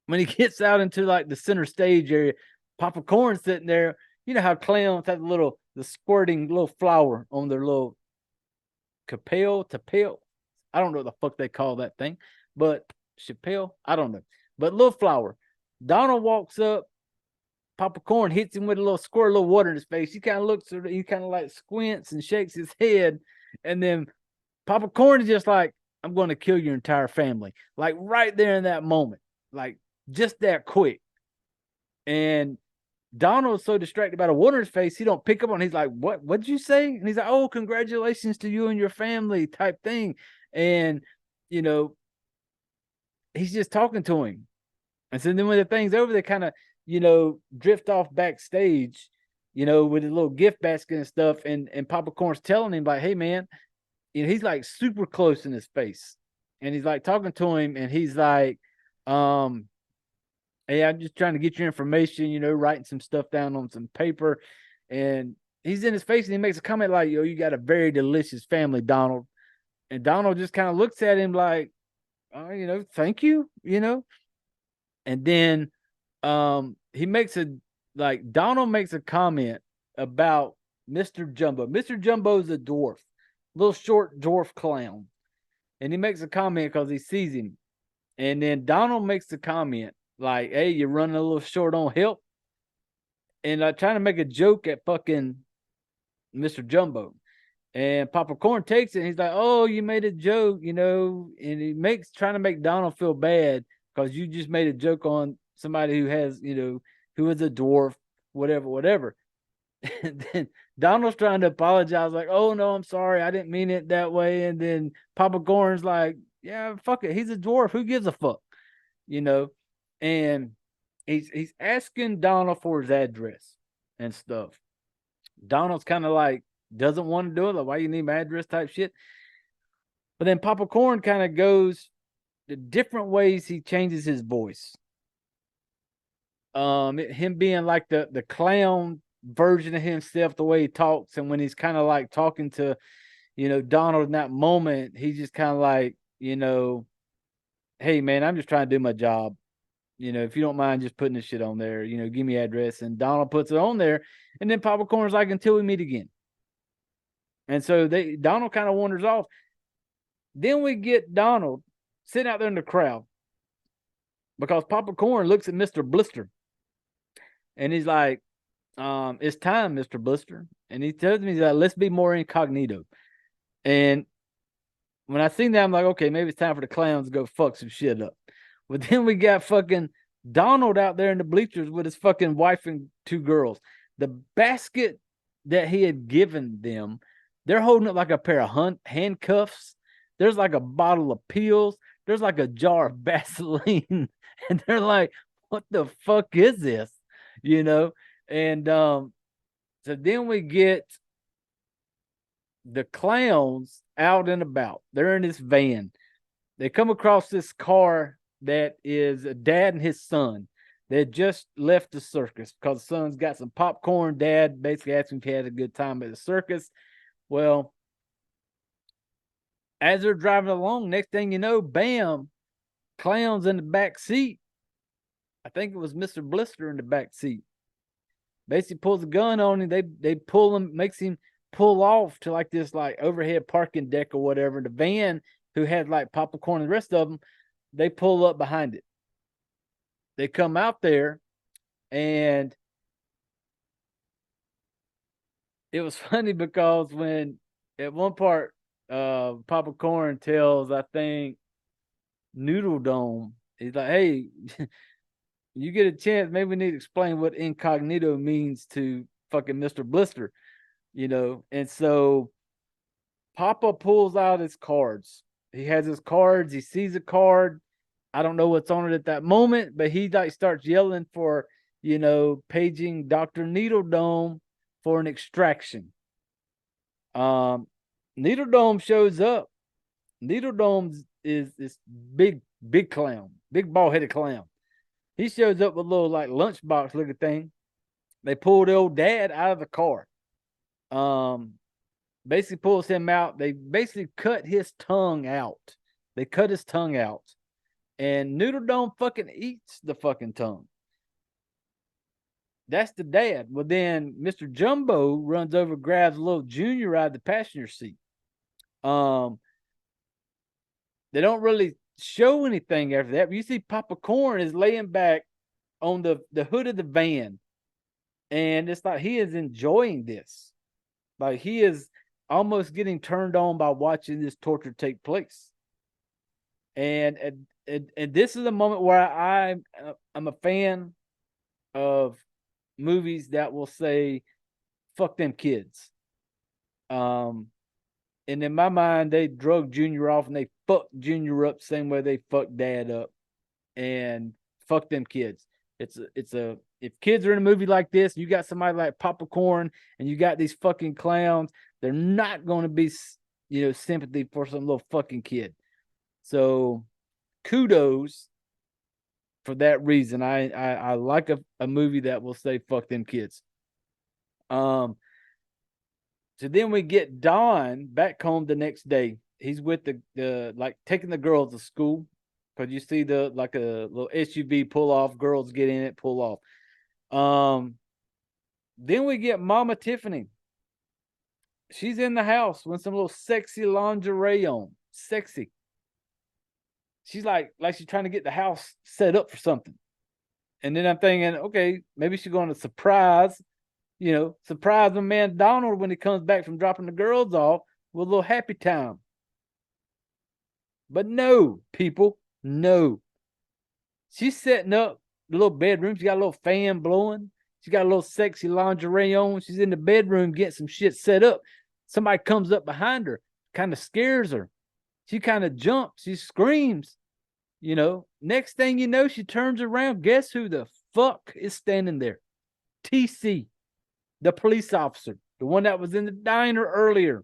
when he gets out into like the center stage area, Papa Corn's sitting there. You know how clowns have the squirting little flower on their little tapel. I don't know what the fuck they call that thing, but Chappelle, I don't know. But little flower. Donald walks up. Papa Corn hits him with a little squirt, a little water in his face. He kind of looks, he kind of like squints and shakes his head. And then Papa Corn is just like, "I'm going to kill your entire family." Like right there in that moment, like just that quick. And Donald's so distracted by the water in his face, he don't pick up on it. He's like, What'd you say?" And he's like, "Oh, congratulations to you and your family," type thing. And, he's just talking to him. And so then when the thing's over, they kind of, drift off backstage, with a little gift basket and stuff. And Papa Corn's telling him, like, "Hey, man," he's like super close in his face. And he's like talking to him, and he's like, "Hey, I'm just trying to get your information, writing some stuff down on some paper." And he's in his face, and he makes a comment like, "Yo, you got a very delicious family, Donald." And Donald just kind of looks at him like, "Oh, thank you, And then Donald makes a comment about Mr. Jumbo. Mr. Jumbo is a dwarf, little short dwarf clown. And he makes a comment because he sees him. And then Donald makes the comment like, "Hey, you're running a little short on help." And I trying to make a joke at fucking Mr. Jumbo. And Papa Corn takes it, and he's like, "Oh, you made a joke, and he trying to make Donald feel bad because you just made a joke on somebody who has, who is a dwarf, whatever. And then Donald's trying to apologize, like, "Oh no, I'm sorry, I didn't mean it that way." And then Papa Corn's like, "Yeah, fuck it, he's a dwarf. Who gives a fuck?" And he's asking Donald for his address and stuff. Donald's kind of like doesn't want to do it, like, "Why you need my address?" type shit. But then Papa Corn kind of goes the different ways he changes his voice. Him being like the clown version of himself, the way he talks, and when he's kind of like talking to, Donald in that moment, he's just kind of like, "Hey man, I'm just trying to do my job. If you don't mind just putting this shit on there, give me address." And Donald puts it on there, and then Papa Corn's like, "Until we meet again." And so Donald kind of wanders off. Then we get Donald sitting out there in the crowd because Papa Corn looks at Mr. Blister, and he's like, "It's time, Mr. Blister." And he tells me, he's like, "Let's be more incognito." And when I seen that, I'm like, okay, maybe it's time for the clowns to go fuck some shit up. But then we got fucking Donald out there in the bleachers with his fucking wife and two girls. The basket that he had given them, they're holding it like a pair of handcuffs. There's like a bottle of pills. There's like a jar of Vaseline. And they're like, "What the fuck is this?" And so then we get the clowns out and about. They're in this van. They come across this car that is a dad and his son. They just left the circus because the son's got some popcorn. Dad basically asked him if he had a good time at the circus. Well, as they're driving along, next thing you know, bam, clowns in the back seat. I think it was Mr. Blister in the back seat. Basically pulls a gun on him. They pull him, makes him pull off to like this like overhead parking deck or whatever. The van, who had like Papa Corn and the rest of them, they pull up behind it. They come out there, and it was funny because when at one part, Papa Corn tells, I think, Noodle Dome, he's like, "Hey, you get a chance, maybe we need to explain what incognito means to fucking Mr. Blister, you know." And so Papa pulls out his cards. He has his cards. He sees a card. I don't know what's on it at that moment, but he like starts yelling for, paging Dr. Needle Dome for an extraction. Needle Dome shows up. Needle Dome is this big clown, big bald headed clown. He shows up with a little like lunchbox looking thing. They pull the old dad out of the car. Basically pulls him out. They basically cut his tongue out. They cut his tongue out. And Noodle Dome fucking eats the fucking tongue. That's the dad. Well, then Mr. Jumbo runs over, grabs a little Junior out of the passenger seat. They don't really show anything after that. But you see Papa Corn is laying back on the hood of the van. And it's like he is enjoying this. Like he is almost getting turned on by watching this torture take place. And this is a moment where I'm a fan of movies that will say, fuck them kids. And in my mind, they drug Junior off and they fucked Junior up same way they fucked Dad up. And fuck them kids. If kids are in a movie like this, you got somebody like Papa Corn and you got these fucking clowns, they're not going to be, sympathy for some little fucking kid. So kudos for that reason. I like a movie that will say fuck them kids. So then we get Don back home the next day. He's with the like taking the girls to school. Because you see the like a little SUV pull off, girls get in it, pull off. Then we get Mama Tiffany. She's in the house with some little sexy lingerie on. Sexy. She's like she's trying to get the house set up for something. And then I'm thinking, okay, maybe she's going to surprise my man Donald when he comes back from dropping the girls off with a little happy time. But no, people. No. She's setting up the little bedroom. She got a little fan blowing. She got a little sexy lingerie on. She's in the bedroom getting some shit set up. Somebody comes up behind her, kind of scares her. She kind of jumps. She screams. Next thing you know, she turns around. Guess who the fuck is standing there? TC, the police officer, the one that was in the diner earlier.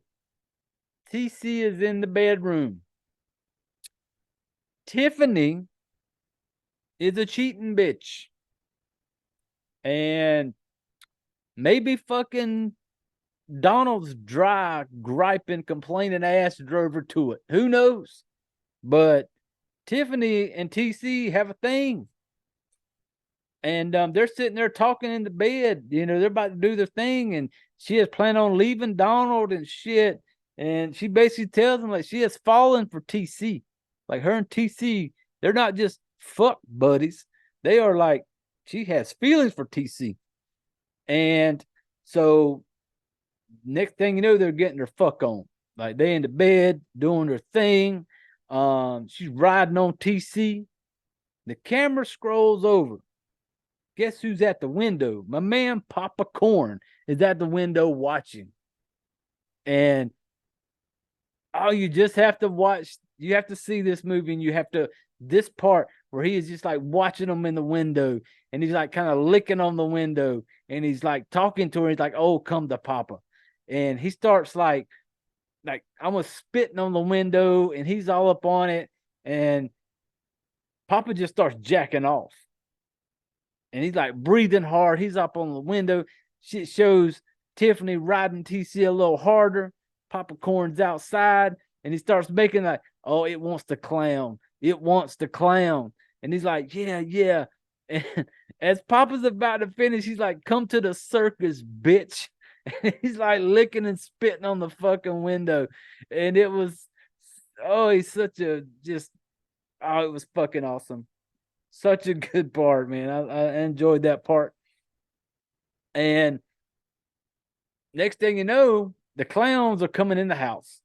TC is in the bedroom. Tiffany is a cheating bitch. And maybe fucking Donald's dry, griping, complaining ass drove her to it. Who knows? But Tiffany and TC have a thing. And they're sitting there talking in the bed. They're about to do their thing. And she is planning on leaving Donald and shit. And she basically tells him like she has fallen for TC. Like her and TC, they're not just fuck buddies. They are like, she has feelings for TC. And so next thing you know, they're getting their fuck on. Like they in the bed doing their thing. She's riding on TC. The camera scrolls over. Guess who's at the window? My man Papa Corn is at the window watching. And you just have to watch. You have to see this movie, and this part where he is just like watching them in the window, and he's like kind of licking on the window, and he's like talking to her. He's like, "Oh, come to Papa," and he starts like almost spitting on the window, and he's all up on it, and Papa just starts jacking off, and he's like breathing hard. He's up on the window. Shit shows Tiffany riding TC a little harder. Papa Corn's outside, and he starts making like, "Oh, it wants to clown. It wants to clown." And he's like, yeah. And as Papa's about to finish, he's like, "Come to the circus, bitch." And he's like licking and spitting on the fucking window. And it was, he's such a it was fucking awesome. Such a good part, man. I enjoyed that part. And Next thing you know, the clowns are coming in the house.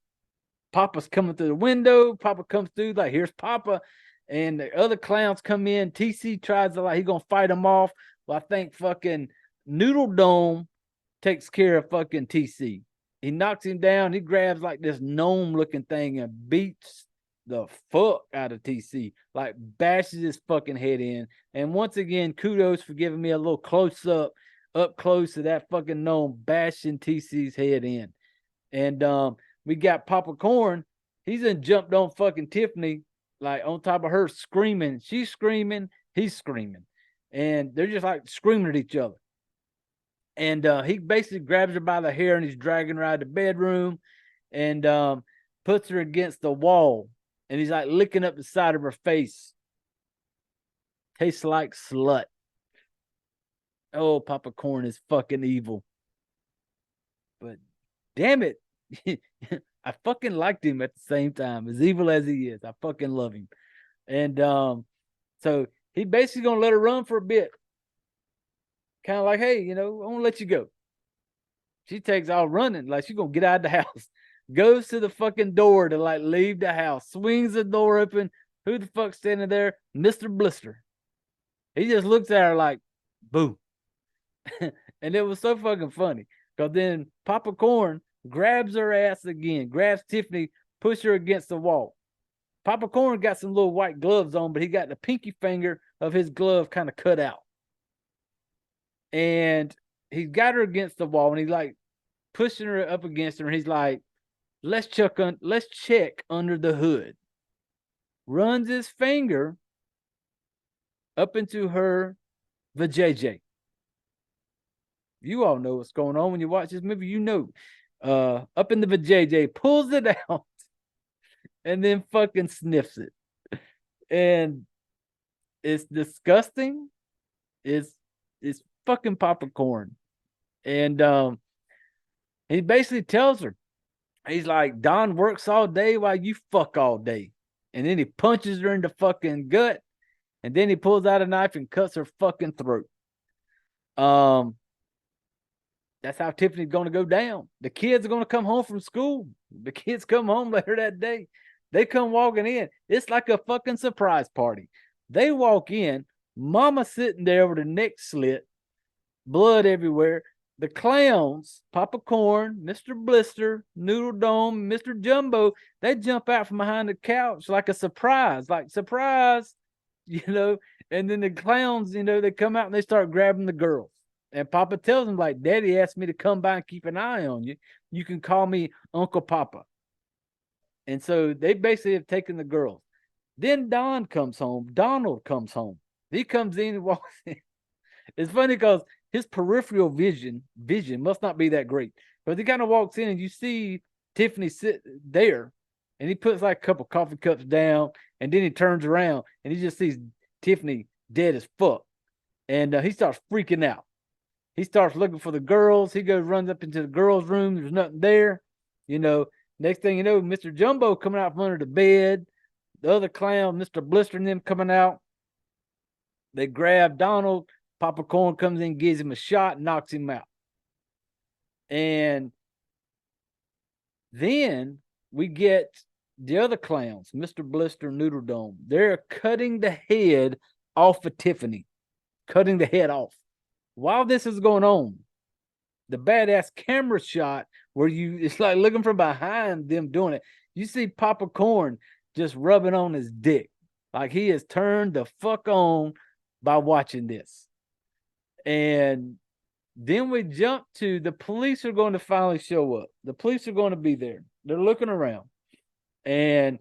Papa's coming through the window. Papa comes through, like, here's Papa. And the other clowns come in. TC tries to, like, he's going to fight them off. Well, I think fucking Noodle Dome takes care of fucking TC. He knocks him down. He grabs like this gnome looking thing and beats the fuck out of TC. Like, bashes his fucking head in. And once again, kudos for giving me a little close up close to that fucking gnome bashing TC's head in. And we got Papa Corn. He's then jumped on fucking Tiffany, like on top of her, screaming. She's screaming, he's screaming. And they're just like screaming at each other. And he basically grabs her by the hair and he's dragging her out of the bedroom and puts her against the wall. And he's like licking up the side of her face. Tastes like slut. Oh, Papa Corn is fucking evil. But damn it. I fucking liked him at the same time. As evil as he is, I fucking love him. And so he basically gonna let her run for a bit. Kind of like, hey, you know, I'm gonna let you go. She takes all running, like she's gonna get out of the house. Goes to the fucking door to like leave the house. Swings the door open. Who the fuck's standing there? Mr. Blister. He just looks at her like, boo. And it was so fucking funny. Because then Papa Corn grabs her ass again, grabs Tiffany, pushes her against the wall. Papa Corn got some little white gloves on, but he got the pinky finger of his glove kind of cut out. And he's got her against the wall, and he's like pushing her up against her, and he's like, let's check under the hood. Runs his finger up into her vajayjay. You all know what's going on when you watch this movie. You know, up in the vajayjay, pulls it out, and then fucking sniffs it. And it's disgusting. It's fucking Papa Corn. And he basically tells her, he's like, Don works all day while you fuck all day. And then he punches her in the fucking gut. And then he pulls out a knife and cuts her fucking throat. That's how Tiffany's going to go down. The kids are going to come home from school. The kids come home later that day. They come walking in. It's like a fucking surprise party. They walk in. Mama sitting there with her neck slit. Blood everywhere. The clowns, Papa Corn, Mr. Blister, Noodle Dome, Mr. Jumbo, they jump out from behind the couch like a surprise. Like, surprise, you know. And then the clowns, you know, they come out and they start grabbing the girls. And Papa tells them, like, Daddy asked me to come by and keep an eye on you. You can call me Uncle Papa. And so they basically have taken the girls. Then Donald comes home. He comes in and walks in. It's funny because his peripheral vision must not be that great. But he kind of walks in and you see Tiffany sit there. And he puts like a couple coffee cups down. And then he turns around and he just sees Tiffany dead as fuck. And he starts freaking out. He starts looking for the girls. He runs up into the girls' room. There's nothing there. You know, next thing you know, Mr. Jumbo coming out from under the bed. The other clown, Mr. Blister, and them coming out. They grab Donald. Papa Corn comes in, gives him a shot, knocks him out. And then we get the other clowns, Mr. Blister and Noodle Dome. They're cutting the head off of Tiffany. Cutting the head off. While this is going on, the badass camera shot where it's like looking from behind them doing it. You see Papa Corn just rubbing on his dick. Like he has turned the fuck on by watching this. And then we jump to the police are going to finally show up. The police are going to be there. They're looking around. And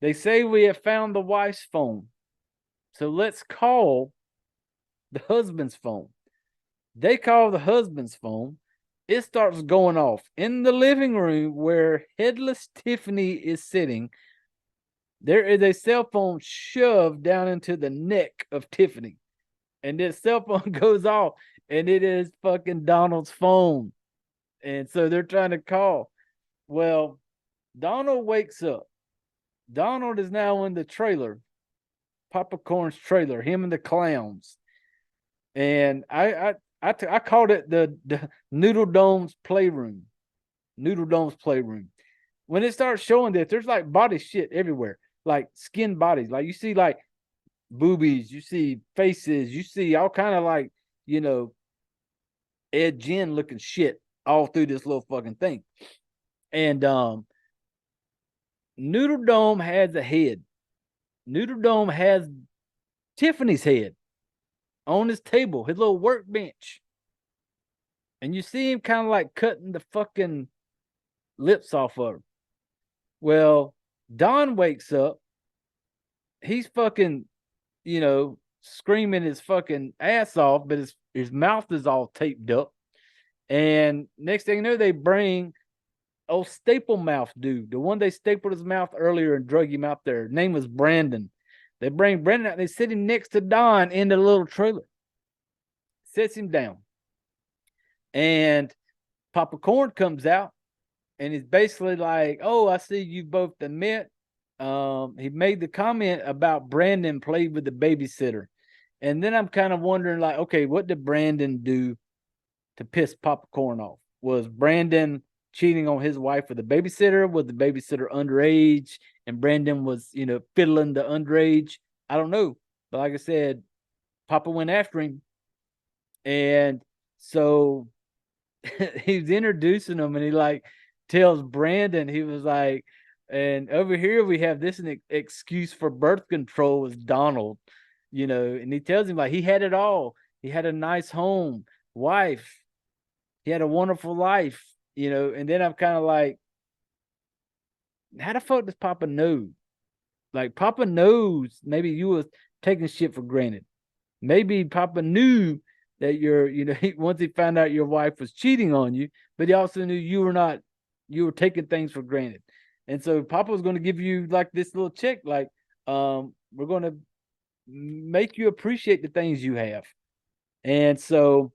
they say we have found the wife's phone. So let's call the husband's phone. They call the husband's phone. It starts going off. In the living room where headless Tiffany is sitting, there is a cell phone shoved down into the neck of Tiffany. And this cell phone goes off, and it is fucking Donald's phone. And so they're trying to call. Well, Donald wakes up. Donald is now in the trailer, Papa Corn's trailer, him and the clowns. And I I called it the Noodle Dome's playroom. Noodle Dome's playroom. When it starts showing this, there's like body shit everywhere, like skin bodies. Like you see like boobies, you see faces, you see all kind of like, you know, Ed Gein looking shit all through this little fucking thing. And Noodle Dome has a head. Noodle Dome has Tiffany's head on his table, his little workbench. And you see him kind of like cutting the fucking lips off of her. Well, Don wakes up. He's fucking, you know, screaming his fucking ass off, but his mouth is all taped up. And next thing you know, they bring old staple mouth dude, the one they stapled his mouth earlier and drug him out there. Name was Brandon. They bring Brandon out. They sit him next to Don in the little trailer. Sets him down. And Papa Corn comes out and he's basically like, "Oh, I see you both met." He made the comment about Brandon played with the babysitter. And then I'm kind of wondering, like, okay, what did Brandon do to piss Papa Corn off? Was Brandon cheating on his wife with the babysitter? Was the babysitter underage and Brandon was, you know, fiddling the underage? I don't know. But like I said, Papa went after him. And so he's introducing him and he like tells Brandon, he was like, and over here we have this an excuse for birth control was Donald, you know, and he tells him like he had it all. He had a nice home, wife, he had a wonderful life, you know, and then I'm kind of like, how the fuck does Papa know? Like Papa knows maybe you was taking shit for granted. Maybe Papa knew that you know, once he found out your wife was cheating on you, but he also knew you were taking things for granted. And so Papa was going to give you like this little check, like, we're going to make you appreciate the things you have. And so,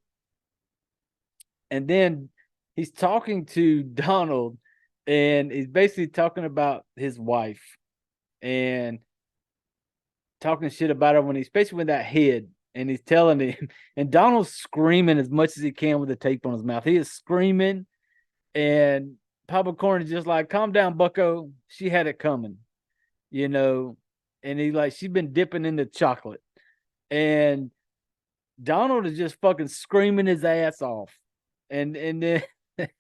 and then he's talking to Donald and he's basically talking about his wife and talking shit about her when he's especially with that head. And he's telling him, and Donald's screaming as much as he can with the tape on his mouth. He is screaming, and Papa Corn is just like, "Calm down, Bucko. She had it coming," you know. And he like, she's been dipping into chocolate, and Donald is just fucking screaming his ass off, and then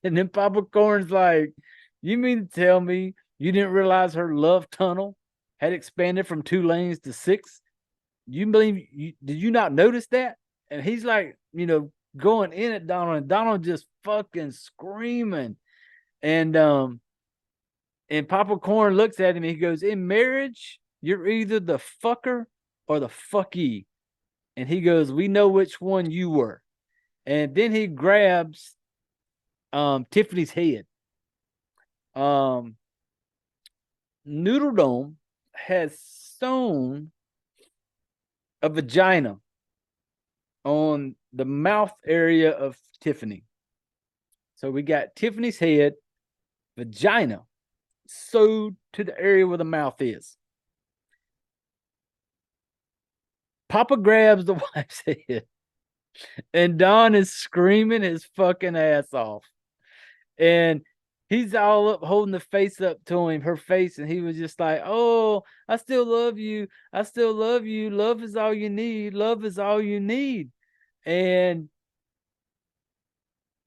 and then Papa Corn's like, "You mean to tell me you didn't realize her love tunnel had expanded from 2 lanes to 6? You believe did you not notice that?" And he's like, you know, going in at Donald, and Donald just fucking screaming. And Papa Corn looks at him and he goes, "In marriage, you're either the fucker or the fucky." And he goes, "We know which one you were." And then he grabs Tiffany's head. Noodle Dome has sewn a vagina on the mouth area of Tiffany. So we got Tiffany's head, vagina sewed to the area where the mouth is. Papa grabs the wife's head, and Don is screaming his fucking ass off. And he's all up holding the face up to him, her face, and he was just like, "Oh, I still love you. I still love you. Love is all you need. Love is all you need." And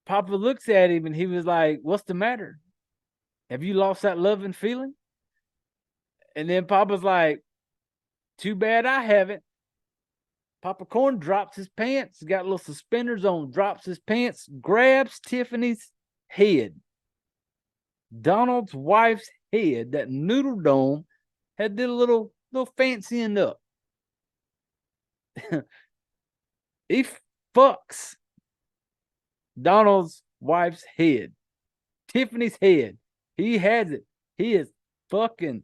Papa looks at him and he was like, "What's the matter? Have you lost that loving feeling?" And then Papa's like, "Too bad I haven't." Papa Corn drops his pants, got little suspenders on, drops his pants, grabs Tiffany's head, Donald's wife's head, that Noodle Dome had did a little fancying up. He fucks Donald's wife's head, Tiffany's head. He has it. He is fucking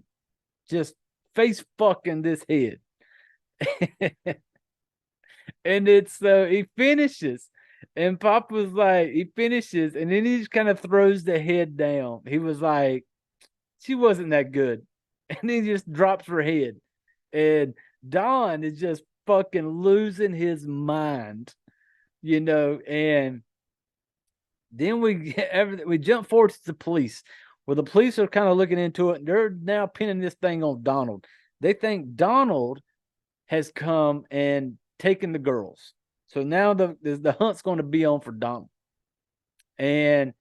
just face fucking this head. And it's he finishes, and Papa's like, he finishes, and then he just kind of throws the head down. He was like, "She wasn't that good," and he just drops her head, and Don is just fucking losing his mind, you know, and then we jump forward to the police, where the police are kind of looking into it, and they're now pinning this thing on Donald. They think Donald has come and taken the girls. So now the hunt's going to be on for Donald. And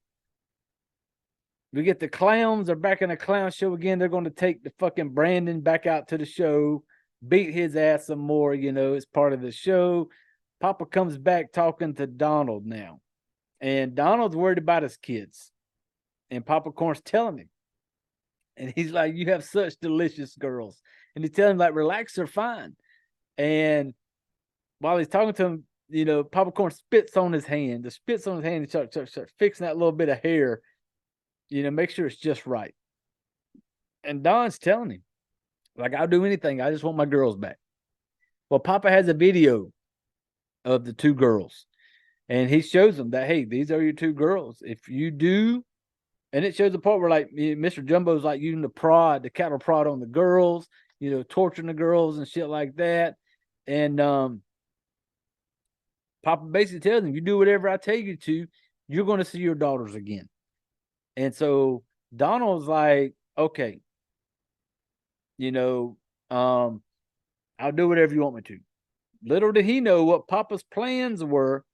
we get the clowns are back in the clown show again. They're going to take the fucking Brandon back out to the show, beat his ass some more, you know, it's part of the show. Papa comes back talking to Donald now. And Donald's worried about his kids. And Papa Corn's telling him. And he's like, you have such delicious girls. And he's telling him, like, relax, they're fine. And while he's talking to him, you know, Papa Corn spits on his hand. The spits on his hand and starts fixing that little bit of hair, you know, make sure it's just right. And Don's telling him, like, I'll do anything. I just want my girls back. Well, Papa has a video of the two girls. And he shows them that, hey, these are your two girls. If you do, and it shows the part where, like, Mr. Jumbo's like using the cattle prod on the girls, you know, torturing the girls and shit like that. And Papa basically tells him, you do whatever I tell you to, you're going to see your daughters again. And so Donald's like, okay, you know, I'll do whatever you want me to. Little did he know what Papa's plans were.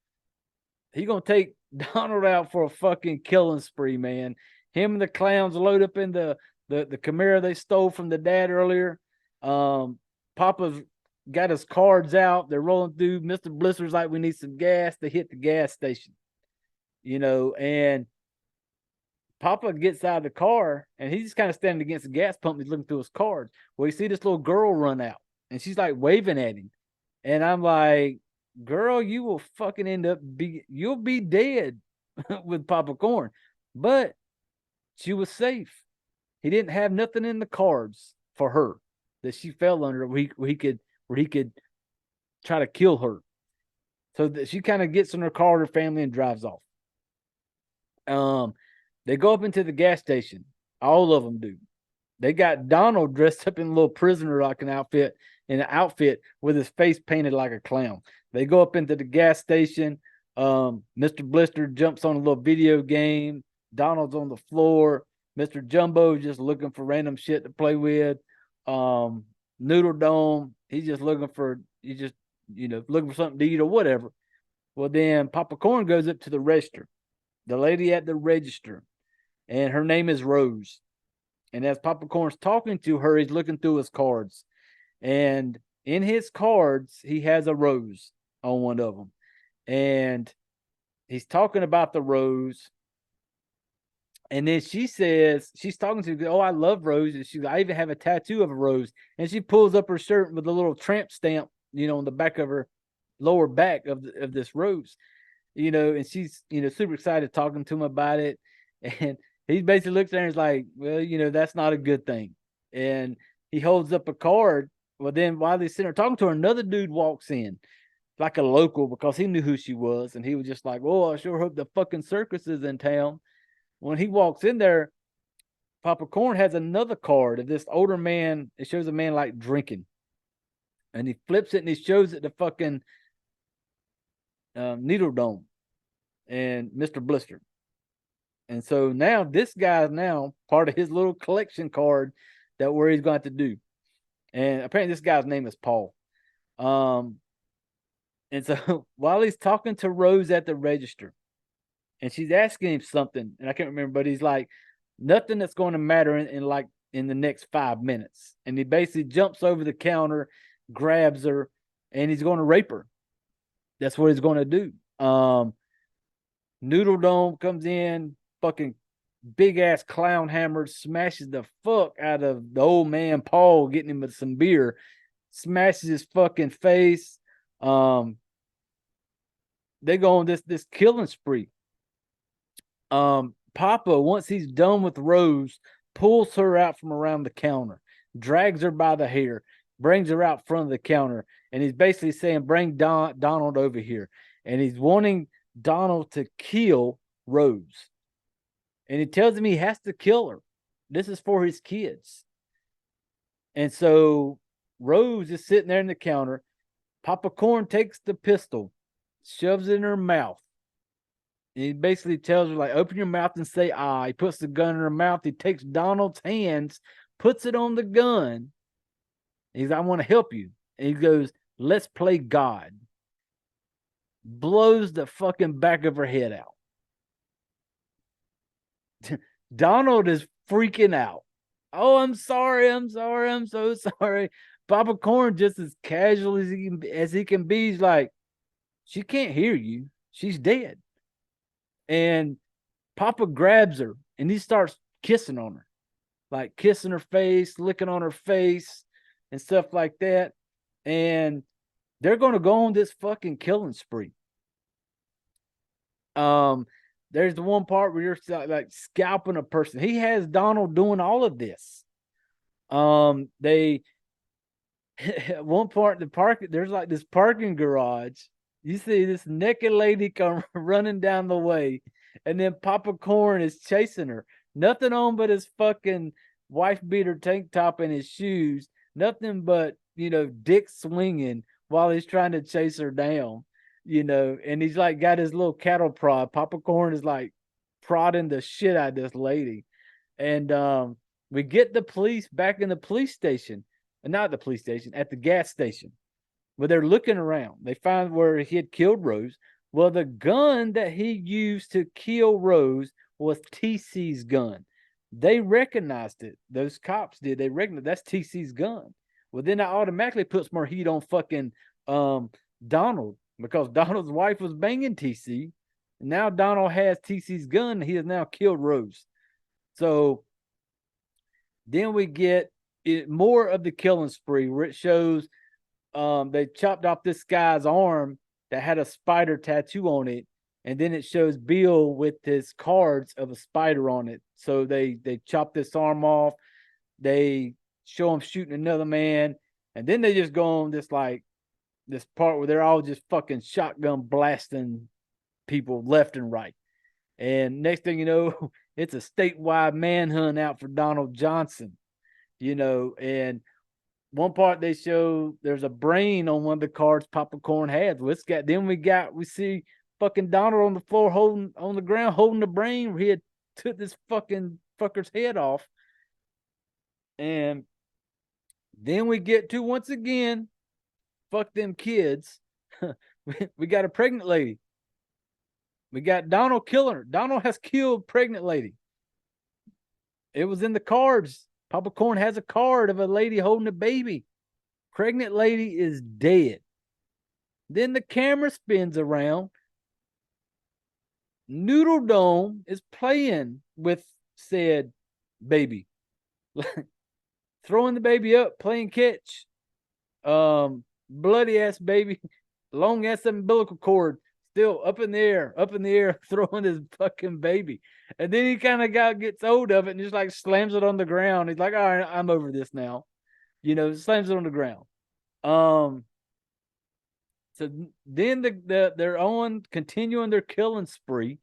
He gonna take Donald out for a fucking killing spree, man. Him and the clowns load up in the Camaro they stole from the dad earlier. Papa's got his cards out. They're rolling through. Mr. Blister's like, we need some gas. They hit the gas station, you know, and Papa gets out of the car and he's just kind of standing against the gas pump. He's looking through his cards. Well, you see this little girl run out and she's like waving at him. And I'm like, girl, you will fucking you'll be dead with Papa Corn. But she was safe. He didn't have nothing in the cards for her that she fell under where he could try to kill her. So that she kind of gets in her car with her family and drives off. They go up into the gas station. All of them do. They got Donald dressed up in a little prisoner like an outfit, in an outfit with his face painted like a clown. They go up into the gas station. Mr. Blister jumps on a little video game. Donald's on the floor. Mr. Jumbo just looking for random shit to play with. Noodle Dome, he's just looking for something to eat or whatever. Well, then Papa Corn goes up to the register. The lady at the register, and her name is Rose. And as Papa Corn's talking to her, he's looking through his cards. And in his cards, he has a rose on one of them. And he's talking about the rose. And then she says, she's talking to, oh, I love roses. She's like, I even have a tattoo of a rose. And she pulls up her shirt with a little tramp stamp, you know, on the back of her lower back of this rose. You know, and she's, you know, super excited talking to him about it. And he basically looks at her and is like, well, you know, that's not a good thing. And he holds up a card. Well, then while he's sitting there talking to her, another dude walks in, like a local, because he knew who she was. And he was just like, oh, I sure hope the fucking circus is in town. When he walks in there, Papa Corn has another card of this older man. It shows a man like drinking. And he flips it and he shows it to fucking Needle Dome and Mr. Blister. And so now this guy's now part of his little collection card that where he's going to do. And apparently this guy's name is Paul. And so while he's talking to Rose at the register, and she's asking him something, and I can't remember, but he's like, nothing that's going to matter in the next 5 minutes. And he basically jumps over the counter, grabs her, and he's going to rape her. That's what he's going to do. Noodle Dome comes in, fucking big ass clown hammer, smashes the fuck out of the old man Paul, getting him with some beer, smashes his fucking face. They go on this killing spree. Papa, once he's done with Rose, pulls her out from around the counter, drags her by the hair, brings her out front of the counter, and he's basically saying, bring Donald over here. And he's wanting Donald to kill Rose. And he tells him he has to kill her. This is for his kids. And so Rose is sitting there in the counter. Papa Corn takes the pistol shoves it in her mouth. And he basically tells her, like, open your mouth and say "I." He puts the gun in her mouth. He takes Donald's hands, puts it on the gun. He's, I want to help you. And he goes, let's play God. Blows the fucking back of her head out. Donald is freaking out. Oh, I'm sorry. I'm sorry. I'm so sorry. Papa Corn, just as casual as he can be, he's like, she can't hear you. She's dead. And Papa grabs her and he starts kissing on her, like kissing her face, licking on her face and stuff like that. And they're going to go on this fucking killing spree. There's the one part where you're like scalping a person. He has Donald doing all of this. They at one part in the park, there's like this parking garage. You see this naked lady come running down the way, and then Papa Corn is chasing her. Nothing on but his fucking wife beater tank top and his shoes. Nothing but, dick swinging while he's trying to chase her down. And he's like got his little cattle prod. Papa Corn is like prodding the shit out of this lady. And we get the police back in the police station. Not the police station, at the gas station. But they're looking around. They find where he had killed Rose. Well, the gun that he used to kill Rose was TC's gun. They recognized it. Those cops did. They recognized that's TC's gun. Well, then that automatically puts more heat on fucking Donald, because Donald's wife was banging TC. And now Donald has TC's gun. He has now killed Rose. So then we get more of the killing spree, where it shows they chopped off this guy's arm that had a spider tattoo on it. And then it shows Bill with his cards of a spider on it. So they chop this arm off. They show him shooting another man. And then they just go on this part where they're all just fucking shotgun blasting people left and right. And next thing you know, it's a statewide manhunt out for Donald Johnson. And one part they show there's a brain on one of the cards Papa Corn has. We see fucking Donald on the floor on the ground holding the brain where he had took this fucking fucker's head off. And then we get to, once again, fuck them kids. We got a pregnant lady. We got Donald killing her. Donald has killed pregnant lady. It was in the cards. Papa Corn has a card of a lady holding a baby. Pregnant lady is dead. Then the camera spins around. Noodle Dome is playing with said baby. Throwing the baby up, playing catch. Bloody ass baby. Long ass umbilical cord. Still up in the air, throwing his fucking baby. And then he kind of gets hold of it and just like slams it on the ground. He's like, all right, I'm over this now. Slams it on the ground. So then they're on continuing their killing spree.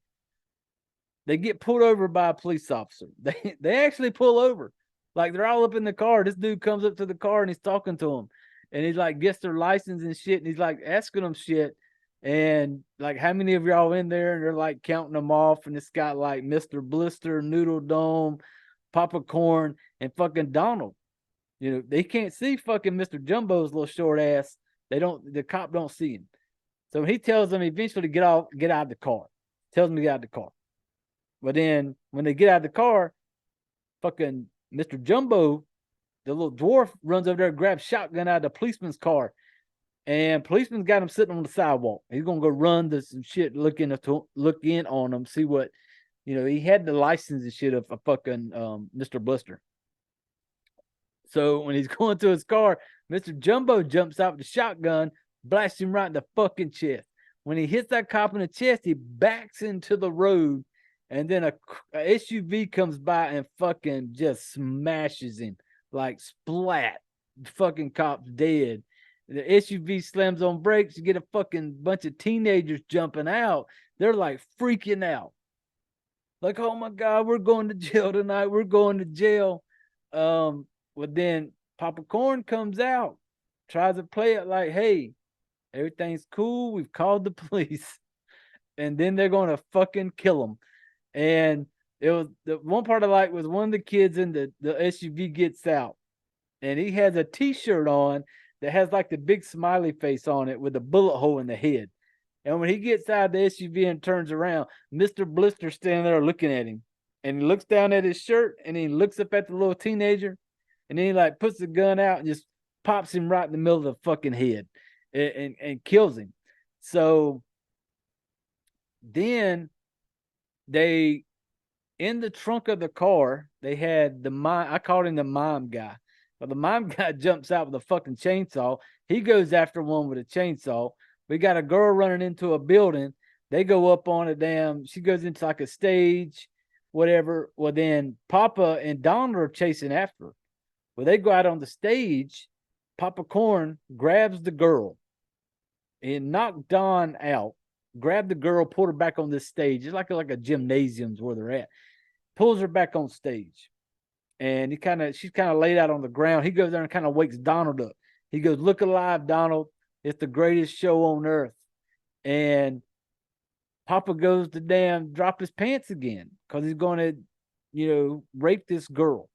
They get pulled over by a police officer. They actually pull over. Like they're all up in the car. This dude comes up to the car and he's talking to them. And he's like, gets their license and shit. And he's like asking them shit. And like, how many of y'all in there? And they're like counting them off. And it's got like Mr. Blister, Noodle Dome, Papa Corn, and fucking Donald. They can't see fucking Mr. Jumbo's little short ass. The cop don't see him. So he tells them eventually get out of the car. Tells them to get out of the car. But then when they get out of the car, fucking Mr. Jumbo, the little dwarf, runs over there and grabs shotgun out of the policeman's car. And policeman's got him sitting on the sidewalk. He's gonna go run to some shit, look in on him, see what, he had the license and shit of a fucking Mr. Blister. So when he's going to his car, Mr. Jumbo jumps out with the shotgun, blasts him right in the fucking chest. When he hits that cop in the chest, he backs into the road, and then a SUV comes by and fucking just smashes him, like splat. The fucking cop's dead. The SUV slams on brakes. You get a fucking bunch of teenagers jumping out. They're like freaking out. Like, oh my God, we're going to jail tonight. We're going to jail. Well, then Papa Corn comes out, tries to play it like, hey, Everything's cool. We've called the police. And then they're going to fucking kill him. And it was the one part I like was one of the kids in the SUV gets out and he has a t-shirt on that has like the big smiley face on it with a bullet hole in the head. And when he gets out of the SUV and turns around, Mr. Blister's standing there looking at him. And he looks down at his shirt and he looks up at the little teenager. And then he like puts the gun out and just pops him right in the middle of the fucking head and kills him. So then they, in the trunk of the car, they had the mime. I called him the mime guy. But the mime guy jumps out with a fucking chainsaw. He goes after one with a chainsaw. We got a girl running into a building. They go up on a damn, she goes into like a stage, whatever. Well, then Papa and Donald are chasing after her. Well, they go out on the stage. Papa Corn grabs the girl and knocked Don out. Grabbed the girl, pulled her back on this stage. It's like a gymnasium's where they're at. Pulls her back on stage. And she's kind of laid out on the ground. He goes there and kind of wakes Donald up. He goes, "Look alive, Donald. It's the greatest show on earth." And Papa goes to damn drop his pants again because he's going to, rape this girl.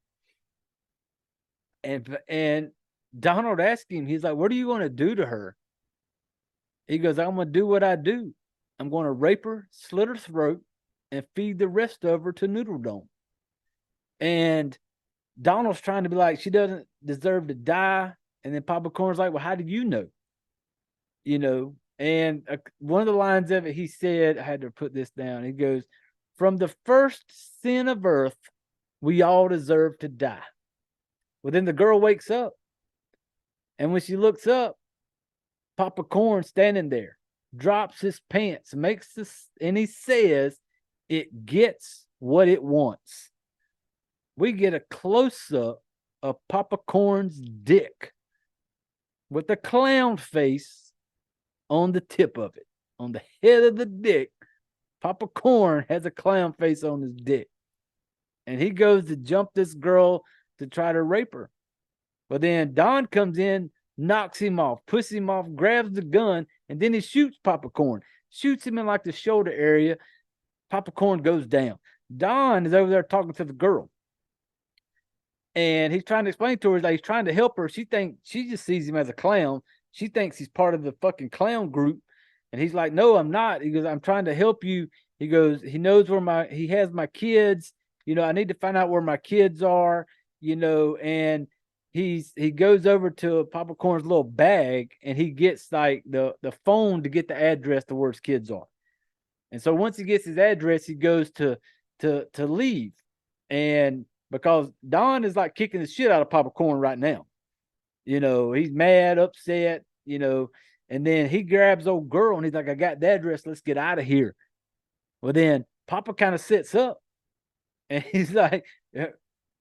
And Donald asked him, he's like, "What are you going to do to her?" He goes, "I'm going to do what I do. I'm going to rape her, slit her throat, and feed the rest of her to Noodle Dome." And Donald's trying to be like, she doesn't deserve to die. And then Papa Corn's like, "Well, how do you know?" And one of the lines of it, he said, I had to put this down. He goes, "From the first sin of earth, we all deserve to die." Well, then the girl wakes up. And when she looks up, Papa Corn standing there, drops his pants, makes this, and he says, "It gets what it wants." We get a close-up of Papa Corn's dick with a clown face on the tip of it. On the head of the dick, Papa Corn has a clown face on his dick. And he goes to jump this girl to try to rape her. But then Don comes in, knocks him off, pushes him off, grabs the gun, and then he shoots Papa Corn. Shoots him in like the shoulder area. Papa Corn goes down. Don is over there talking to the girl. And he's trying to explain to her that he's trying to help her. She just sees him as a clown. She thinks he's part of the fucking clown group. And he's like, "No, I'm not." He goes, "I'm trying to help you." He goes, he knows he has my kids. I need to find out where my kids are, and he goes over to Papa Corn's little bag and he gets like the phone to get the address to where his kids are. And so once he gets his address, he goes to leave. And because Don is like kicking the shit out of Papa Corn right now. He's mad, upset, and then he grabs old girl and he's like, "I got the address. Let's get out of here." Well, then Papa kind of sits up and he's like, "You're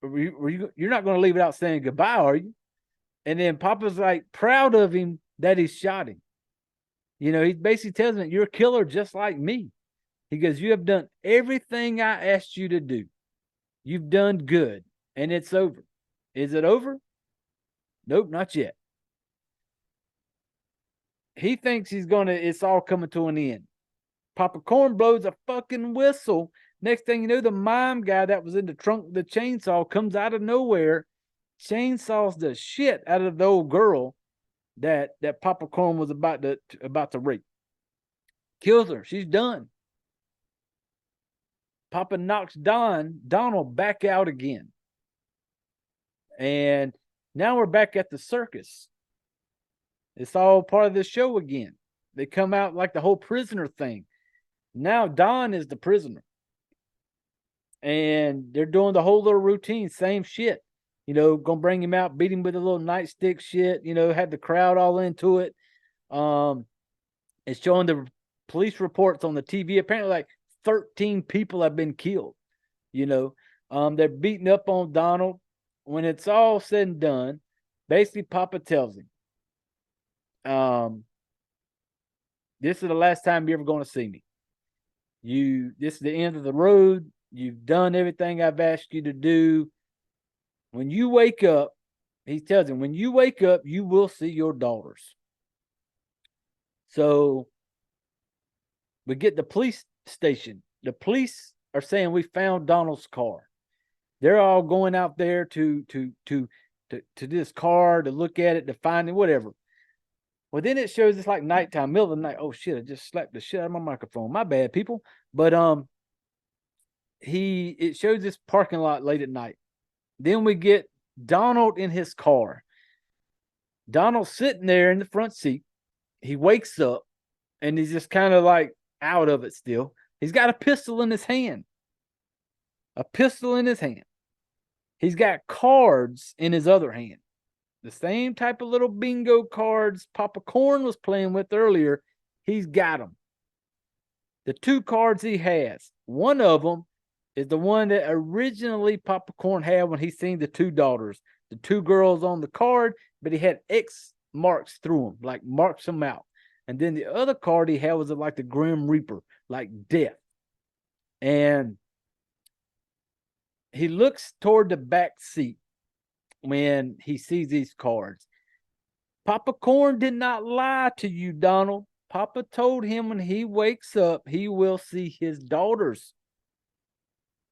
not going to leave without saying goodbye, are you?" And then Papa's like proud of him that he shot him. He basically tells him, "You're a killer just like me." He goes, "You have done everything I asked you to do. You've done good, and it's over." Is it over? Nope, not yet. He thinks it's all coming to an end. Papa Corn blows a fucking whistle. Next thing you know, the mime guy that was in the trunk of the chainsaw comes out of nowhere, chainsaws the shit out of the old girl that Papa Corn was about to rape. Kills her. She's done. Papa knocks Donald back out again. And now we're back at the circus. It's all part of the show again. They come out like the whole prisoner thing. Now Don is the prisoner. And they're doing the whole little routine, same shit. Gonna bring him out, beat him with a little nightstick shit, had the crowd all into it. It's showing the police reports on the TV. Apparently like 13 people have been killed. They're beating up on Donald. When it's all said and done, basically Papa tells him, "This is the last time you're ever going to see me. This is the end of the road. You've done everything I've asked you to do. When you wake up," he tells him, "when you wake up, you will see your daughters." So we get the police station. The police are saying we found Donald's car. They're all going out there to this car to look at it, to find it, whatever. Well, then it shows it's like nighttime, middle of the night. Oh shit! I just slapped the shit out of my microphone. My bad, people. But it shows this parking lot late at night. Then we get Donald in his car. Donald's sitting there in the front seat. He wakes up and he's just kind of like out of it still. He's got a pistol in his hand. A pistol in his hand. He's got cards in his other hand. The same type of little bingo cards Papa Corn was playing with earlier. He's got them. The two cards he has, one of them is the one that originally Papa Corn had when he seen the two daughters, the two girls on the card, but he had X marks through them, like marks them out. And then the other card he had was like the Grim Reaper, like death. And he looks toward the back seat when he sees these cards. Papa Corn did not lie to you, Donald. Papa told him when he wakes up, he will see his daughters.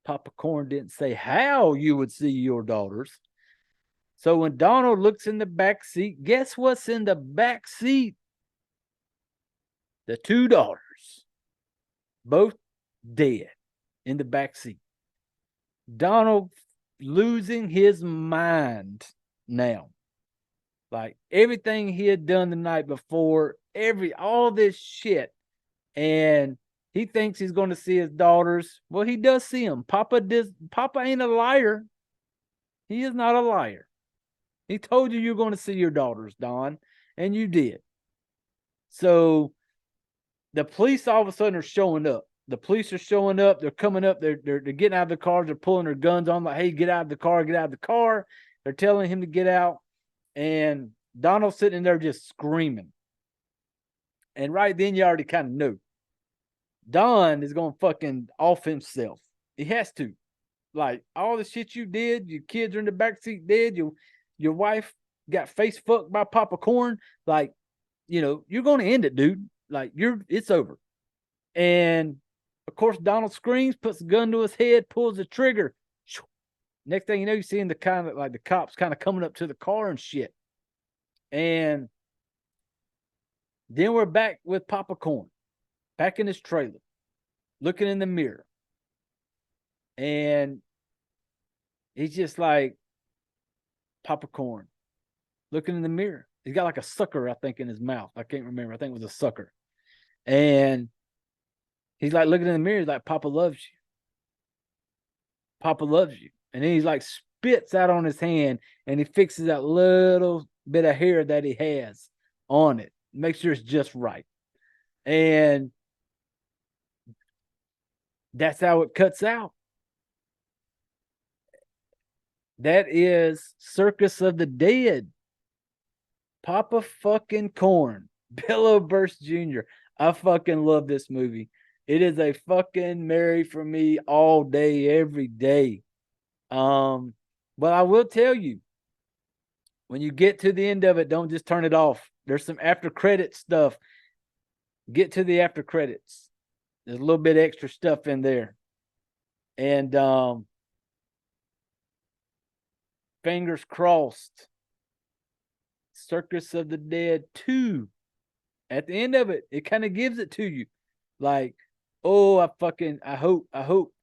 Papa Corn didn't say how you would see your daughters. So when Donald looks in the back seat, guess what's in the back seat? The two daughters, both dead in the back seat. Donald losing his mind now. Like everything he had done the night before, all this shit. And he thinks he's going to see his daughters. Well, he does see them. Papa ain't a liar. He is not a liar. He told you you're going to see your daughters, Don, and you did. So the police all of a sudden are showing up. The police are showing up. They're coming up. They're getting out of the cars. They're pulling their guns on, like, hey, get out of the car, get out of the car. They're telling him to get out. And Donald's sitting there just screaming. And right then, you already kind of know. Don is going to fucking off himself. He has to. Like, all the shit you did, your kids are in the backseat dead, your wife got face fucked by Papa Corn. Like, you're going to end it, dude. Like, it's over. And of course, Donald screams, puts a gun to his head, pulls the trigger. Next thing you know, you're seeing the kind of like the cops kind of coming up to the car and shit. And then we're back with Papa Corn, back in his trailer, looking in the mirror. And he's just like, Papa Corn, looking in the mirror. He's got like a sucker, I think, in his mouth. I can't remember. I think it was a sucker. And he's like looking in the mirror. He's like, Papa loves you. Papa loves you. And then he's like spits out on his hand and he fixes that little bit of hair that he has on it. Make sure it's just right. And that's how it cuts out. That is Circus of the Dead. Papa fucking Corn. Bill Burst Jr. I fucking love this movie. It is a fucking Mary for me all day, every day. But I will tell you, when you get to the end of it, don't just turn it off. There's some after credit stuff. Get to the after credits. There's a little bit extra stuff in there. And fingers crossed. Circus of the Dead 2. At the end of it, it kind of gives it to you. Like, oh, I hope.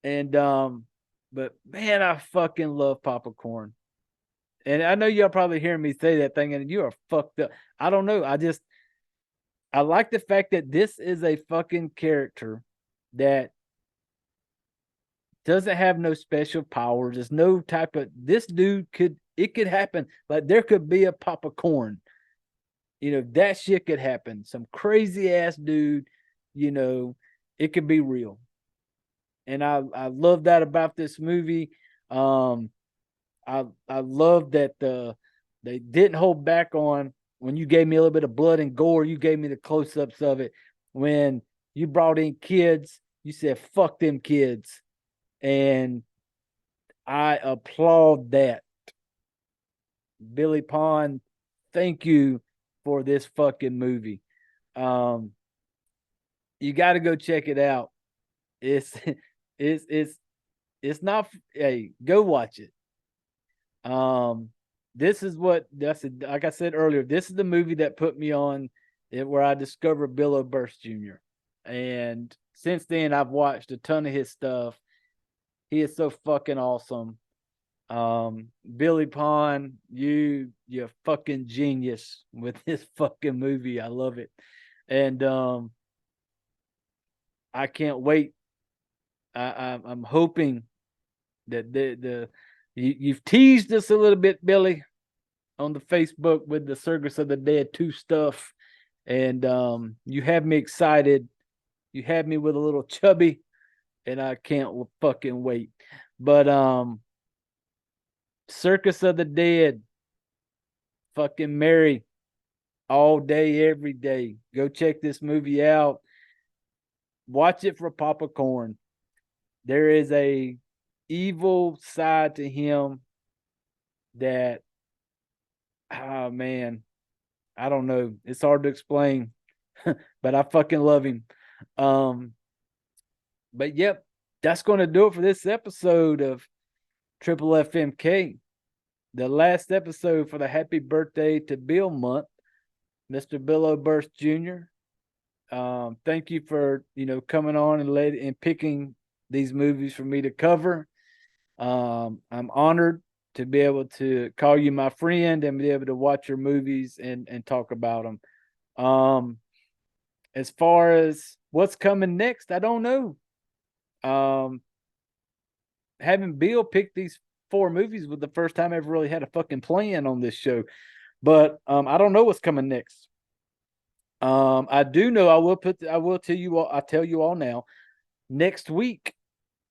And but man, I fucking love Papa Corn. And I know y'all probably hearing me say that thing, and you are fucked up. I don't know. I like the fact that this is a fucking character that doesn't have no special powers. There's no type of, this dude it could happen. Like there could be a Papa Corn. That shit could happen. Some crazy ass dude, it could be real. And I love that about this movie. I love that they didn't hold back on when you gave me a little bit of blood and gore. You gave me the close-ups of it. When you brought in kids, you said, fuck them kids. And I applaud that. Billy Pond, thank you for this fucking movie. You got to go check it out. It's it's it's not. Hey, go watch it. This is what that's like I said earlier. This is the movie that put me on it, where I discovered Bill O'Burst Jr. And since then, I've watched a ton of his stuff. He is so fucking awesome. Billy Pond, you're fucking genius with this fucking movie. I love it. And I can't wait. I'm hoping that you've teased us a little bit, Billy, on the Facebook with the Circus of the Dead 2 stuff. And you have me excited. You had me with a little chubby, and I can't fucking wait. But Circus of the Dead, fucking Mary, all day, every day. Go check this movie out. Watch it for Papa Corn. There is a evil side to him that, oh man, I don't know. It's hard to explain, but I fucking love him. But yep, that's going to do it for this episode of Triple FMK. The last episode for the Happy Birthday to Bill month, Mr. Bill O'Burst Jr. Thank you for coming on and picking these movies for me to cover. I'm honored to be able to call you my friend and be able to watch your movies and talk about them. As far as what's coming next, I don't know. Having Bill pick these 4 movies was the first time I ever really had a fucking plan on this show. But I don't know what's coming next. I do know I'll tell you all now. Next week,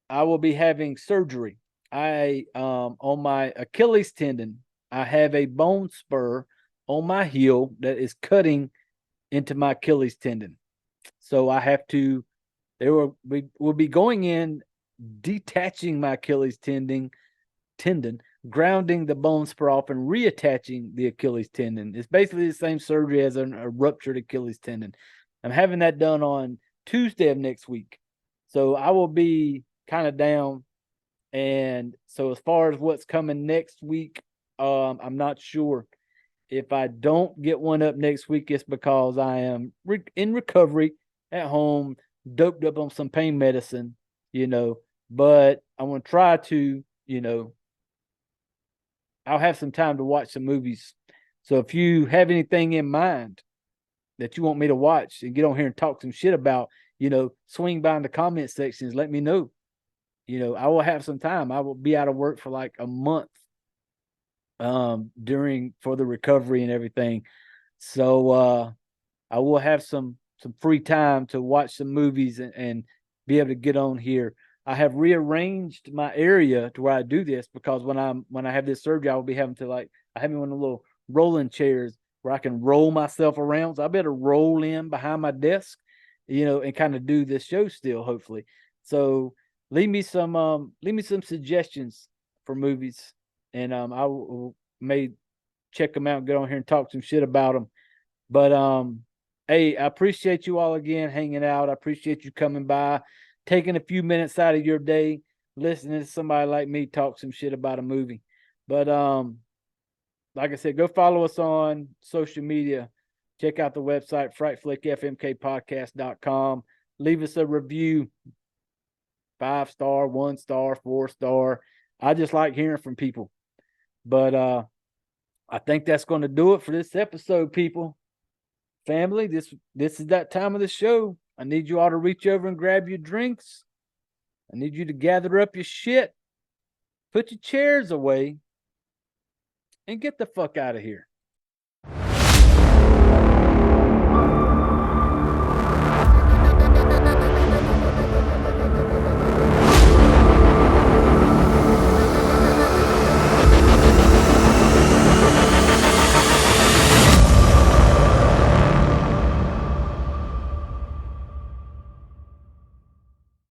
I will be having surgery. I on my Achilles tendon, I have a bone spur on my heel that is cutting into my Achilles tendon. So I have to we will be going in, detaching my Achilles tendon, grounding the bone spur off and reattaching the Achilles tendon. It's basically the same surgery as a ruptured Achilles tendon. I'm having that done on Tuesday of next week. So I will be kind of down. And so as far as what's coming next week, I'm not sure. If I don't get one up next week, it's because I am in recovery at home, doped up on some pain medicine, but I want to try to, I'll have some time to watch some movies. So if you have anything in mind that you want me to watch and get on here and talk some shit about, swing by in the comment sections, let me know. I will have some time. I will be out of work for like a month for the recovery and everything. So I will have some free time to watch some movies and be able to get on here. I have rearranged my area to where I do this because when I have this surgery, I will be having to I have me one of the little rolling chairs where I can roll myself around. So I better roll in behind my desk, and kind of do this show still, hopefully. So leave me some suggestions for movies, and I may check them out and get on here and talk some shit about them. But hey, I appreciate you all again hanging out. I appreciate you coming by, taking a few minutes out of your day, listening to somebody like me talk some shit about a movie. But like I said, go follow us on social media. Check out the website, frightflickfmkpodcast.com. Leave us a review. 5-star, 1-star, 4-star. I just like hearing from people. But I think that's going to do it for this episode, people. Family, this is that time of the show. I need you all to reach over and grab your drinks. I need you to gather up your shit, put your chairs away, and get the fuck out of here.